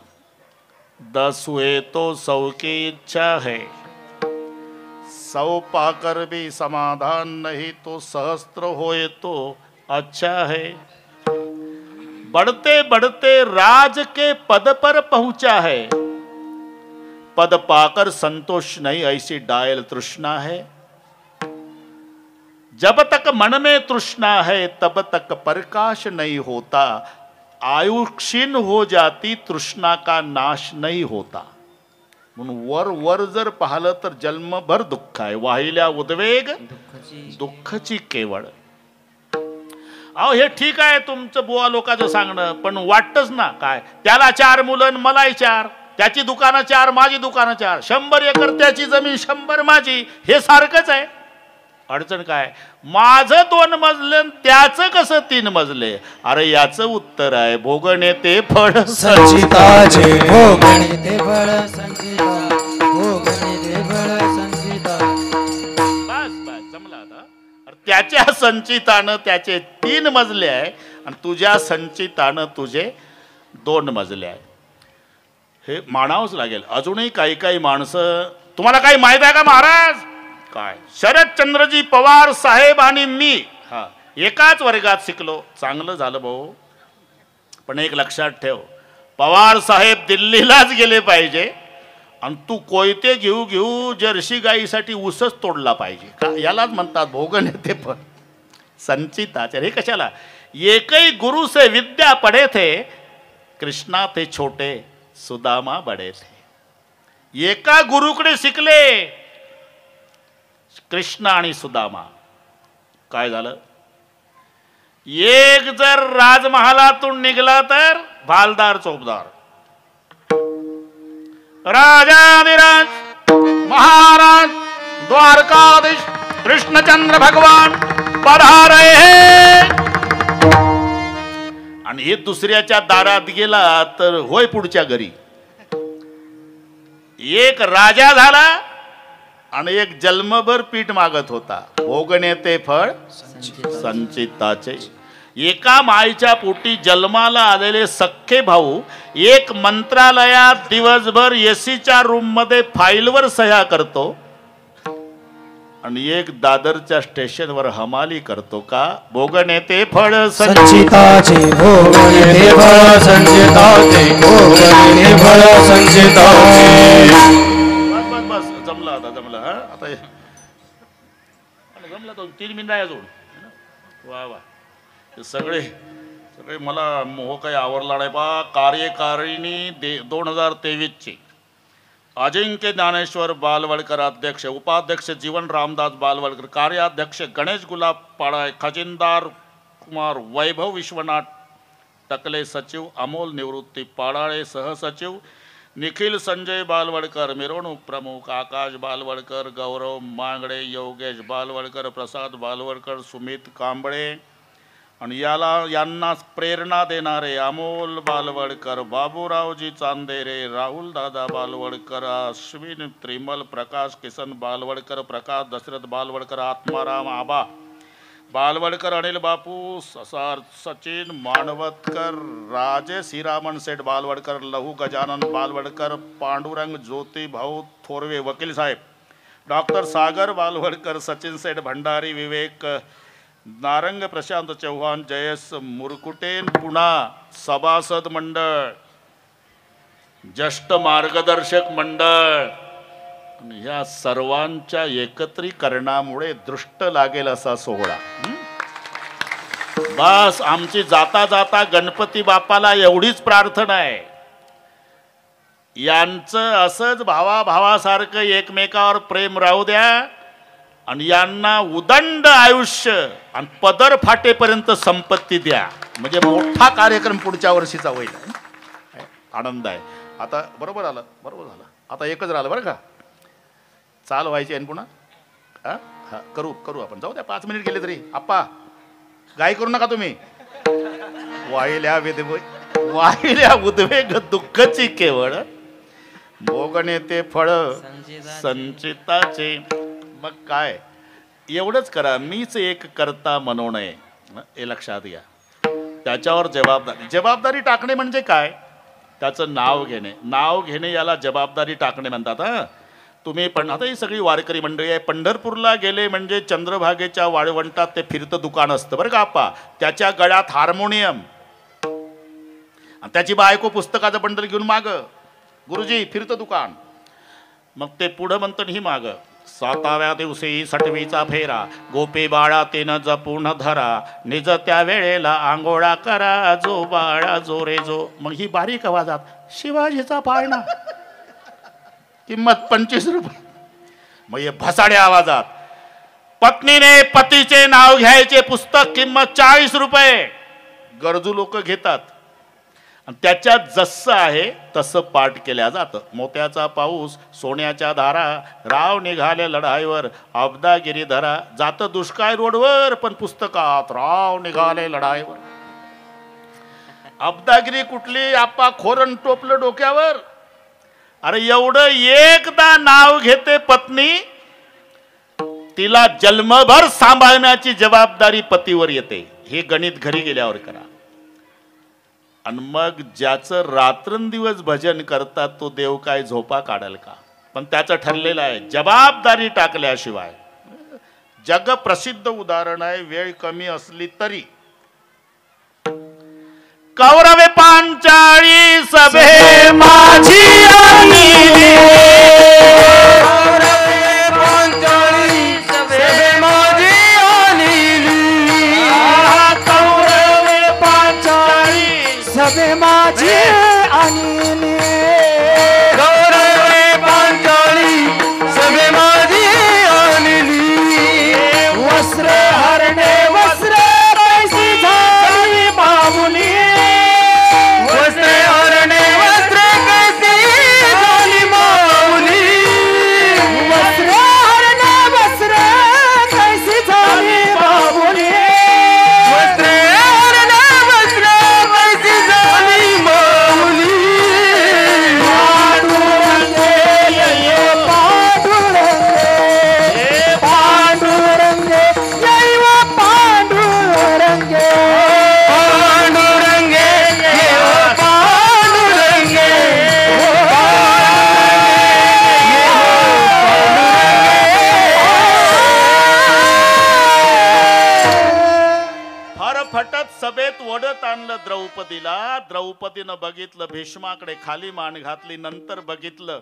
[SPEAKER 1] 10 हुए तो 100 की इच्छा है, 100 पाकर भी समाधान नहीं तो सहस्त्र होए तो अच्छा है. बढ़ते बढ़ते राज के पद पर पहुंचा है, पद पाकर संतोष नहीं ऐसी डायल तृष्णा है. जब तक मन में तृष्णा है तब तक प्रकाश नहीं होता, आयु क्षीण हो जाती तृष्णा का नाश नहीं होता. म्हणून वर वर जर पाहिलं तर जन्मभर दुःख आहे. वाहिल्या उद्वेग दुःखाची केवळ. अहो हे ठीक आहे तुमचं बुवा लोकांचं सांगणं, पण वाटतच ना काय, त्याला 4 मुलं मलाही 4, त्याची दुकानं 4 माझी दुकानं 4, 100 एकर त्याची जमीन 100 माझी, हे सारखंच आहे. अडचण काय, माझं 2 मजले त्याचं कसं 3 मजले. अरे याचं उत्तर आहे भोगणे ते फळ
[SPEAKER 2] संचिताचे, भोगणे ते फळ संचिता, भोगणे ते फळ संचिता.
[SPEAKER 1] बस बस जमला आता. त्याच्या संचितानं त्याचे 3 मजले आहे आणि तुझ्या संचितानं तुझे 2 मजले आहे. हे मानावंच लागेल. अजूनही काही काही माणसं, तुम्हाला काही माहित आहे का महाराज, काय शरदचंद्रजी पवार साहेब आणि मी एकाच वर्गात शिकलो. चांगलं झालं भाऊ, पण एक लक्षात ठेव, पवार साहेब दिल्लीलाच गेले पाहिजे आणि तू कोयते घेऊ घेऊ जर्सी गाईसाठी ऊसच तोडला पाहिजे का. यालाच म्हणतात भोगणे ते पण संचिताचे. हे कशाला, एकही गुरु से विद्या पढ़े थे, कृष्णा थे छोटे सुदामा बड़े थे. एका गुरुकडे शिकले कृष्ण आणि सुदामा. काय झालं, एक जर राजमहालातून निघला तर भालदार चोपदार. राजाधिराज महाराज द्वारकाधीश कृष्णचंद्र भगवान पधारे हे. आणि हे दुसऱ्याच्या दारात गेला तर होय पुढच्या घरी. एक राजा झाला आणि एक जन्मभर पीठ मागत होता. भोगणे ते फळ संचिताचे. एका माईच्या पोटी जन्माला आलेले सख्खे भाऊ एक मंत्रालयात दिवसभर एसीच्या रूम मध्ये फाईलवर सह्या करतो आणि एक दादरच्या स्टेशनवर हमाली करतो का. भोगणे ते फळ
[SPEAKER 2] संचिताचे, भोगणे ते फळ संचिताचे, भोगणे ते फळ संचिताचे.
[SPEAKER 1] बस बस जमला आता, जमला. आता जमला. 2-3 मिनिट आहे अजून. वा वा. सगळे सगळे मला मोह काही आवरला नाही बा. कार्यकारिणी 2023 अजिंक्य ज्ञानेश्वर बालवडकर अध्यक्ष, उपाध्यक्ष जीवन रामदास बालवडकर, कार्याध्यक्ष गणेश गुलाब पाडाय, खजिनदार कुमार वैभव विश्वनाथ टकले, सचिव अमोल निवृत्ती पाडाळे, सहसचिव निखिल संजय बालवडकर, मिरवणूक प्रमुख आकाश बालवडकर, गौरव मांगडे, योगेश बालवडकर, प्रसाद बालवडकर, सुमित कांबळे आणि यांना प्रेरणा देणारे अमोल बालवडकर, बाबूरावजी चांदेरे, राहुल दादा बालवडकर, अश्विन त्रिमल, प्रकाश किसन बालवडकर, प्रकाश दशरथ बालवडकर, आत्माराम आबा बालवडकर, अनिल बापू ससार, सचिन मानवतकर, राजेश हिरामन सेठ बालवडकर, लहू गजानन बालवडकर, पांडुरंग ज्योती भाऊ थोरवे वकील साहेब, डॉक्टर सागर बालवडकर, सचिन सेठ भंडारी, विवेक नारंग, प्रशांत चव्हाण, जयेश मुरकुटेन, पुणा सभासद मंडळ, ज्येष्ठ मार्गदर्शक मंडळ, ह्या सर्वांच्या एकत्रीकरणामुळे दृष्ट लागेल असा सोहळा. बस आमची जाता जाता गणपती बाप्पाला एवढीच प्रार्थना आहे, यांचं असंच भावाभावासारखं एकमेकावर प्रेम राहू द्या आणि यांना उदंड आयुष्य आणि पदर फाटेपर्यंत संपत्ती द्या. म्हणजे मोठा कार्यक्रम पुढच्या वर्षीचा होईल. आनंद आहे. आता बरोबर आलं, बरोबर झालं. आता एकच राहिलं बरं का, चाल व्हायची आहे पुन्हा. हां हां करू करू आपण, जाऊ द्या 5 मिनिट गेले तरी. आप्पा गाय करू नका तुम्ही. वाहिल्या वाहिल्या उद्वेग दुःखची केवळ भोगणे ते फळ संचिताचे. मग काय एवढंच करा, मीच एक करता म्हणू नये, हे लक्षात घ्या. त्याच्यावर जबाबदारी टाकणे म्हणजे काय? त्याचं नाव घेणे. नाव घेणे याला जबाबदारी टाकणे म्हणतात. तुम्ही पण आता ही सगळी वारकरी मंडळी आहे, पंढरपूरला गेले म्हणजे चंद्रभागेच्या वाळवंटात ते फिरतं दुकान असतं बरं का आप्पा. त्याच्या गळ्यात हार्मोनियम आणि त्याची बायको पुस्तकाचं बंडल घेऊन माग, गुरुजी फिरतं दुकान. मग ते पुढं म्हणतं ही माग, 7व्या दिवशी 6वीचा फेरा, गोपी बाळा तेनं जपून धरा, निज त्या वेळेला आंघोळा करा, जो बाळा जो रे जो. मग ही बारीक आवाजात, शिवाजीचा पाळणा, किंमत 25 रुपये. मग हे भसाड्या आवाजात, पत्नीने पतीचे नाव घ्यायचे पुस्तक, किंमत 40 रुपये. गरजू लोक घेतात आणि त्याच्यात जसं आहे तसं पाठ केल्या जातं. मोत्याचा पाऊस, सोन्याच्या धारा, राव निघाले लढाईवर, अब्दागिरी धरा. जातं दुष्काळ रोडवर पण पुस्तकात राव निघाले लढाईवर. अब्दागिरी कुठली आप्पा? खोरण टोपलं डोक्यावर. अरे एवढं एकदा नाव घेते पत्नी, तिला जन्मभर सांभाळण्याची जबाबदारी पतीवर येते. हे गणित घरी गेल्यावर करा. आणि मग ज्याचं रात्रंदिवस भजन करतात तो देव काय झोपा काढल का? पण त्याचं ठरलेलं आहे जबाबदारी टाकल्याशिवाय. जग प्रसिद्ध उदाहरण आहे, वेळ कमी असली तरी. कौरवे पांचाळी सभे माझी आली,
[SPEAKER 2] पांचाळी सभे माझी आलेली, कौरवे पांचाळी सभे माझी आलेली, कौरवे पांचाळी सभे माझी आलेली. वस्त्र हरणे वस्त्र कैसी झाली मामुली, वस्त्र हरणे वस्त्र कैसी झाली माऊली, वस्त्र हरणे वस्त्र कैसी झाली माऊली, वस्त्र हरणे वस्त्र कैसी झाली माऊली. पांडुरंगे दैव पांडुरंगे, पांडुरंगे दैव पांडुरंगे,
[SPEAKER 1] फरफटत सभेत ओढत आणलं द्रौपदीला. द्रौपदीनं बघितलं, भीष्माकडे खाली मान घातली. नंतर बघितलं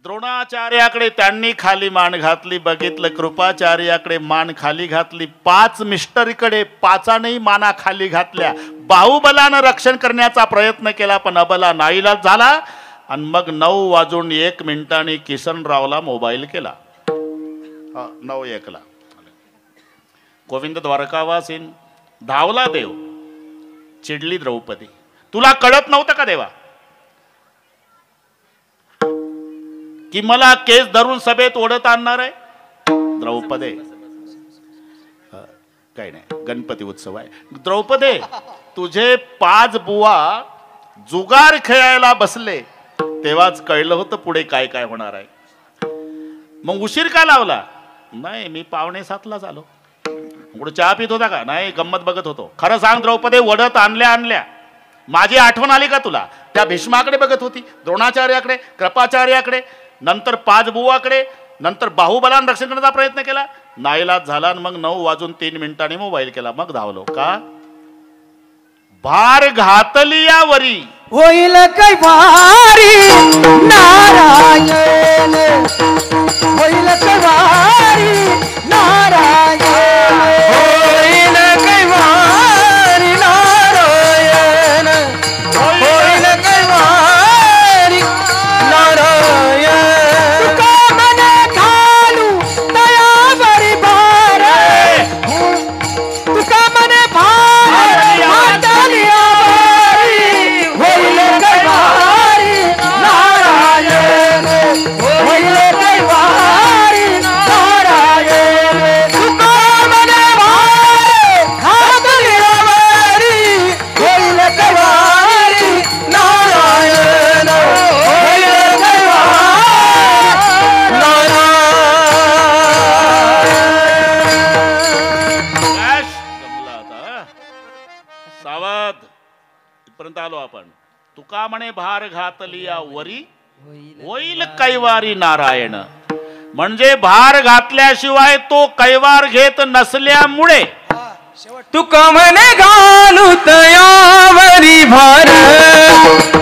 [SPEAKER 1] द्रोणाचार्याकडे, त्यांनी खाली मान घातली. बघितलं कृपाचार्याकडे, मान खाली घातली. 5 मिस्टरीकडे 5 माना खाली घातल्या. बाहुबलानं रक्षण करण्याचा प्रयत्न केला पण अबला नाईलाज झाला. आणि मग 9:01 किसनरावला मोबाईल केला. 9:01 गोविंद द्वारकावासीन धावला देव. चिडली द्रौपदी, तुला कळत नव्हतं का देवा की मला केस धरून सभेत ओढत आणणार आहे? द्रौपदे काही नाही, गणपती उत्सव आहे. द्रौपदे, तुझे 5 बुवा जुगार खेळायला बसले तेव्हाच कळलं होतं पुढे काय काय होणार आहे. मग उशीर का लावला? नाही, मी 6:45 आलो. पुढे चहा पित होता का? नाही, गंमत बघत होतो. खरं सांग द्रौपदे, ओढत आणल्या माझी आठवण आली का तुला? त्या भीष्माकडे बघत होती, द्रोणाचार्याकडे, कृपाचार्याकडे, नंतर 5 बुवाकडे, नंतर बाहुबलानं रक्षण करण्याचा प्रयत्न केला. नाईलाज झाला आणि मग 9:03 मोबाईल केला. मग धावलो का? भार घातली यावरी
[SPEAKER 2] होईल काय वारी नारायण, होईल काय वारी नारायण, होईल काय वारी नारायण, होईल काय वारी नारायण. तुका मने घालू दयावरी भार, तुका मने भार घातली यावरी, होईल काय वारी नारायण, होईल काय वारी नारायण.
[SPEAKER 1] इथपर्यंत आलो आपण. तुका म्हणे भार घातली या वरी होईल कैवारी नारायण. म्हणजे भार घातल्याशिवाय तो कैवार घेत नसल्यामुळे
[SPEAKER 2] तुका म्हणे घालू तयावरी भार,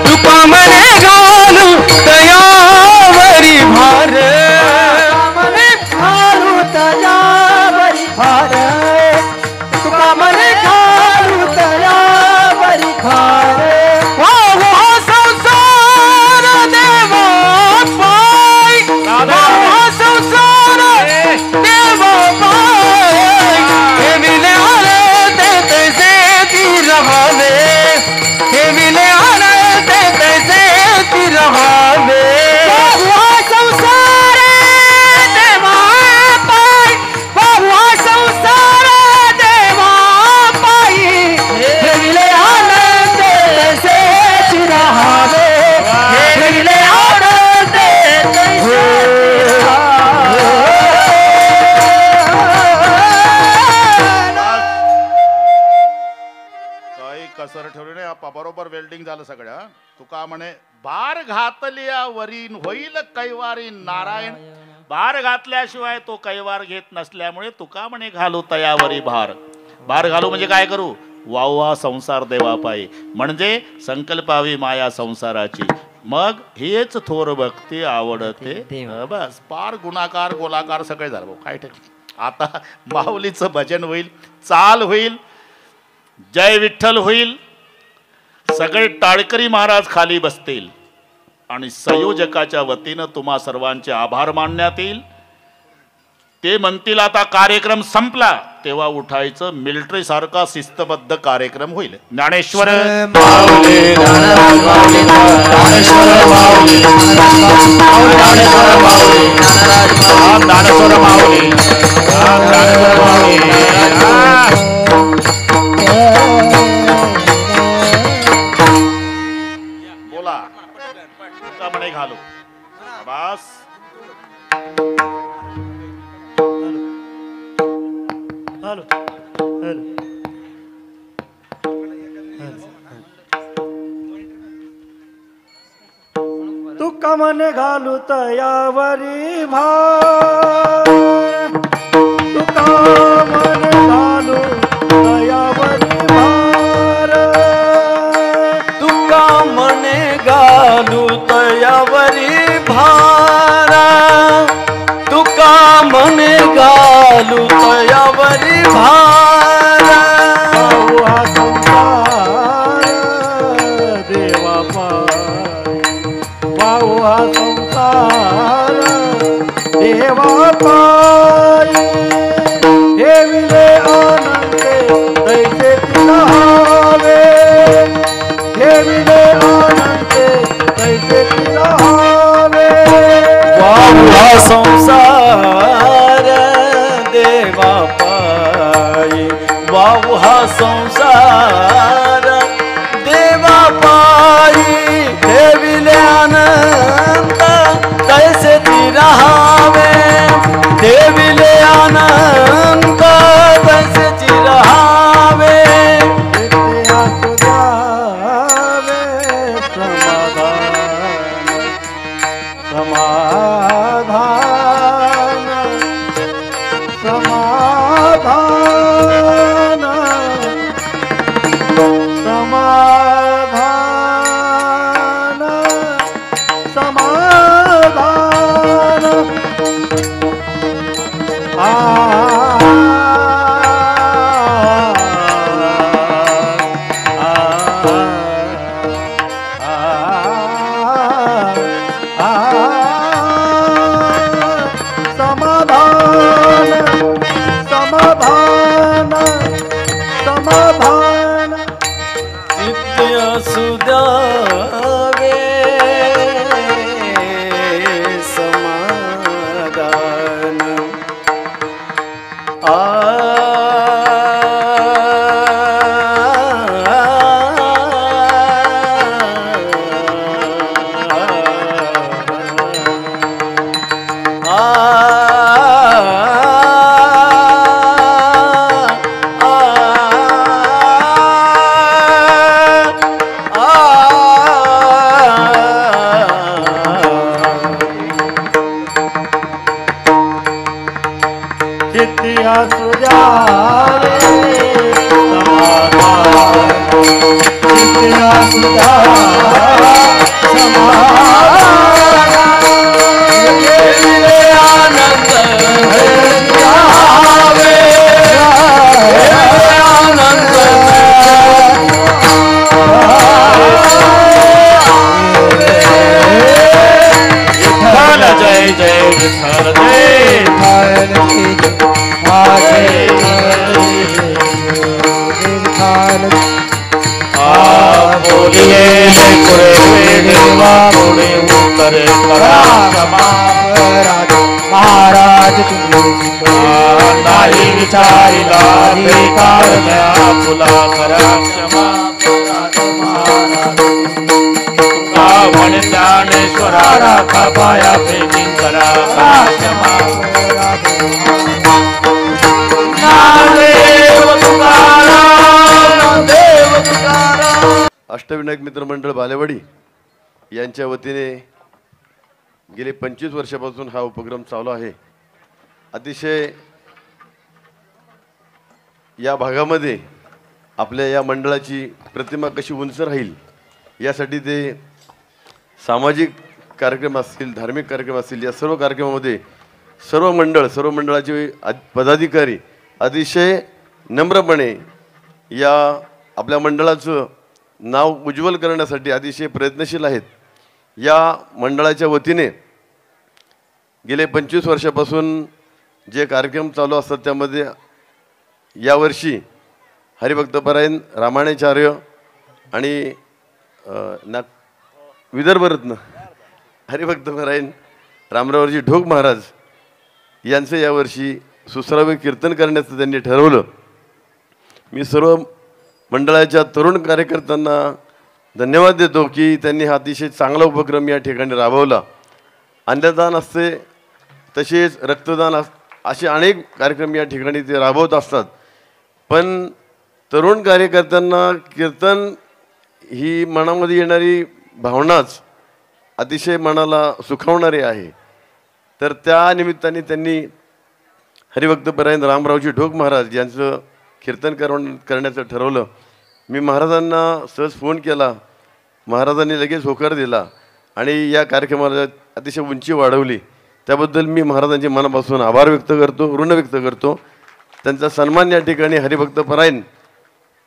[SPEAKER 2] तुका म्हणे घालू तयावरी भार, म्हणे घालू तयावरी भार, तुका म्हणे घालू तयावरी भार. वाह संसार देवा पाय, वाह संसार देवा पाय, हे विले आले तैसे ती रहावे, हे विले आले तैसे ती रहावे. वाह संसार देवा पाय, वाह संसार देवा पाय, हे विले आले तैसे ती रहावे, हे विले आले तैसे
[SPEAKER 1] काही कसर ठेवली नाही. बरोबर वेल्डिंग झालं सगळं. तुका म्हणे भार घातली या वरी होईल कैवारी नारायण. भार घातल्याशिवाय तो कैवार घेत नसल्यामुळे तुका म्हणे घालू तयावरी भार. भार घालू म्हणजे काय करू? वावा संसार देवा पायी, म्हणजे संकल्पावी माया संसाराची. मग हेच थोर भक्ती आवडते. बस पार गुणाकार गोलाकार सगळे झालं भाऊ. काय ठेव. आता माऊलीचं भजन होईल, चाल होईल, जय विठ्ठल होईल. सगळे टाळकरी महाराज खाली बसतील आणि संयोजकाच्या वतीनं तुम्हा सर्वांचे आभार मानण्यात येईल. ते म्हणतील आता कार्यक्रम संपला, तेव्हा उठायचं. मिलिटरी सारखा शिस्तबद्ध कार्यक्रम होईल. ज्ञानेश्वर
[SPEAKER 2] माऊली, ज्ञानेश्वर माऊली, ज्ञानेश्वर माऊली, ज्ञानेश्वर माऊली,
[SPEAKER 1] ज्ञानेश्वर माऊली, ज्ञानेश्वर माऊली. बोला तुका म्हणे घालू. बस
[SPEAKER 2] हॅलो तुका म्हणे घालू तयावरी भार, तुका म्हणे घालू तयावरी भार, तुका म्हणे घालू तयावरी भार, तुका म्हणे घालू तयावरी भार. हा संसार देवा पाय, वाहू हा संसार देवा पाय, हे विले आनंदे तैसे तिला हवे, हे विले आनंदे तैसे तिला हवे. वाहू हा संसार देवा पायी, वाहू हा संसार देवा पायी, ठेविले आनंद तैसे ती रहावे, ठेविले आनंद तैसे ती रहावे. असू द्यावे समाधान, समाधान, समाधान, समाधान, समाधान. समाधान, समाधान, नित्य सुदावे समाधान. आ चित्ती असू द्या समाधान चित्ती असू द्या समाधान आनंद आनंद
[SPEAKER 1] जय जय विठ्ठल जय बोलिए देवा बोले उत्तरे
[SPEAKER 2] महाराज
[SPEAKER 1] नाही विचारिला फुला करा क्षमा म्हण ज्ञानेश्वरा राखा पाया फेकिंग करा क्षमा
[SPEAKER 5] अष्टविनायक मित्रमंडळ बालेवाडी यांच्या वतीने गेले 25 वर्षापासून हा उपक्रम चालू आहे. अतिशय या भागामध्ये आपल्या या मंडळाची प्रतिमा कशी उंच राहील यासाठी ते सामाजिक कार्यक्रम असतील, धार्मिक कार्यक्रम असतील, या सर्व कार्यक्रमामध्ये सर्व मंडळाचे पदाधिकारी अतिशय नम्रपणे या आपल्या मंडळाचं नाव उज्ज्वल करण्यासाठी अतिशय प्रयत्नशील आहेत. या मंडळाच्या वतीने गेले 25 वर्षापासून जे कार्यक्रम चालू असतात त्यामध्ये यावर्षी हरिभक्तपरायण रामायणाचार्य आणि विदर्भरत्न हरिभक्तपरायण रामरावजी ढोक महाराज यांचं यावर्षी सुसरावे कीर्तन करण्याचं त्यांनी ठरवलं. मी सर्व मंडळाच्या तरुण कार्यकर्त्यांना धन्यवाद देतो की त्यांनी हा अतिशय चांगला उपक्रम या ठिकाणी राबवला. अन्नदान असते, तसेच रक्तदान असे अनेक कार्यक्रम या ठिकाणी ते राबवत असतात. पण तरुण कार्यकर्त्यांना कीर्तन ही मनामध्ये येणारी भावनाच अतिशय मनाला सुखावणारी आहे. तर त्या निमित्ताने त्यांनी हरिभक्तपरायण रामरावजी ढोक महाराज यांचं कीर्तन करण्याचं ठरवलं. मी महाराजांना सहज फोन केला, महाराजांनी लगेच होकार दिला आणि या कार्यक्रमाला अतिशय उंची वाढवली. त्याबद्दल मी महाराजांचे मनापासून आभार व्यक्त करतो, ऋण व्यक्त करतो. त्यांचा सन्मान या ठिकाणी हरिभक्तपरायण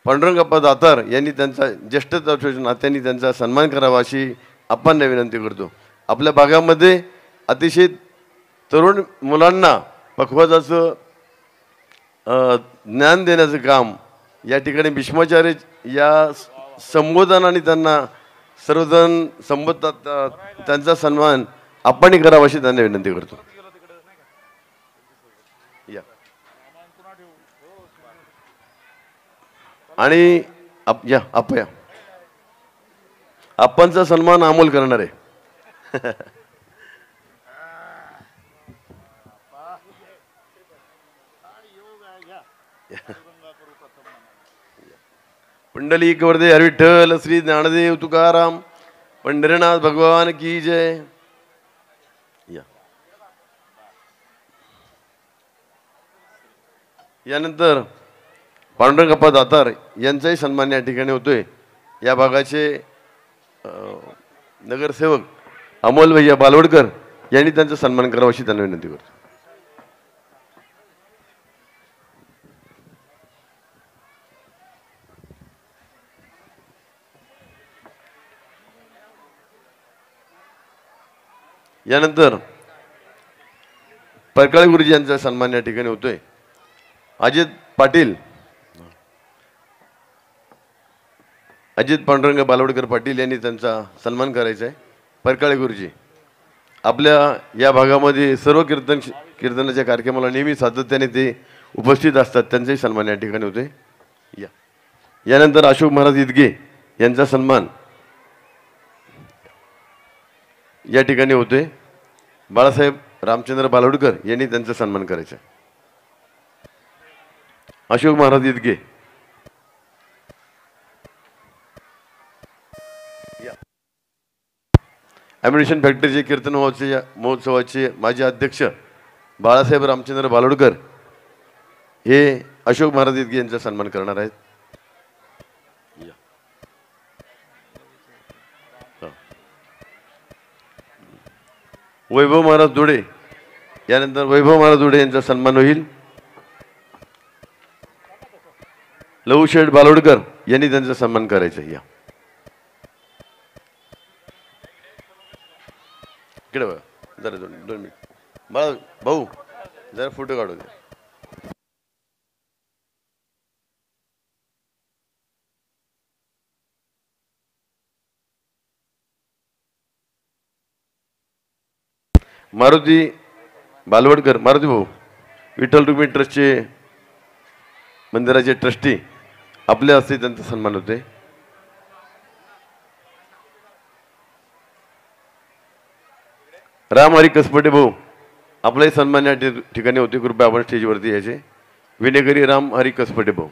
[SPEAKER 5] पांडुरंगप्पा दातार यांनी त्यांचा ज्येष्ठत्वाच्या नात्याने त्यांचा सन्मान करावा अशी आपणला विनंती करतो. आपल्या भागामध्ये अतिशय तरुण मुलांना पखवाजाचं ज्ञान देण्याचं काम या ठिकाणी भीष्माचार्य या संबोधनाने त्यांना सर्वजण संबोधतात, त्यांचा सन्मान आपणही करावा अशी त्यांना विनंती करतो. या आणि या आपया आपणचा सन्मान अमोल करणार आहे. पुंडलिक वरदे हरी विठ्ठल श्री ज्ञानदेव तुकाराम पंढरीनाथ भगवान की जय. यानंतर पांडुरंगप्पा दातार यांचाही सन्मान या ठिकाणी होतोय. या भागाचे नगरसेवक अमोल भैया बालवडकर यांनी त्यांचा सन्मान करावा अशी त्यांना विनंती करतो. यानंतर परकाळे गुरुजी यांचा सन्मान या ठिकाणी होतोय. अजित पाटील, अजित पांडुरंग बालवडकर पाटील यांनी त्यांचा सन्मान करायचा आहे. परकाळे गुरुजी आपल्या या भागामध्ये सर्व कीर्तनाच्या कार्यक्रमाला नेहमी सातत्याने ते उपस्थित असतात, त्यांचाही सन्मान या ठिकाणी होतोय. यानंतर अशोक महाराज इदगे यांचा सन्मान या ठिकाणी होतोय. बाळासाहेब रामचंद्र बालवडकर यांनी त्यांचा सन्मान करायचा. अशोक महाराज इदगे. ॲम्युनिशन फॅक्टरीचे कीर्तन महोत्सवाचे माजी अध्यक्ष बाळासाहेब रामचंद्र बालवडकर हे अशोक महाराज इतके यांचा सन्मान करणार आहेत. वैभव महाराज धुळे, यानंतर वैभव महाराज धुळे यांचा सन्मान होईल. लहूशेठ बालोडकर यांनी त्यांचा सन्मान करायचा. या इकडे बघा, जरा 2 मिनिट बाळा भाऊ, जरा फोटो काढू द्या. मारुती बालवडकर, मारुती भाऊ, विठ्ठल रुक्मिणी ट्रस्टचे मंदिराचे ट्रस्टी, आपल्या हस्ते त्यांचा सन्मान होते. राम हरी कसपटे भाऊ, आपलाही सन्मान या ठिकाणी होते. कृपया आपण स्टेजवरती यायचे. विनेकरी राम हरी कसपटे भाऊ.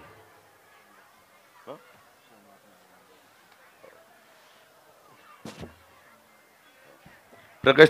[SPEAKER 5] प्रकाश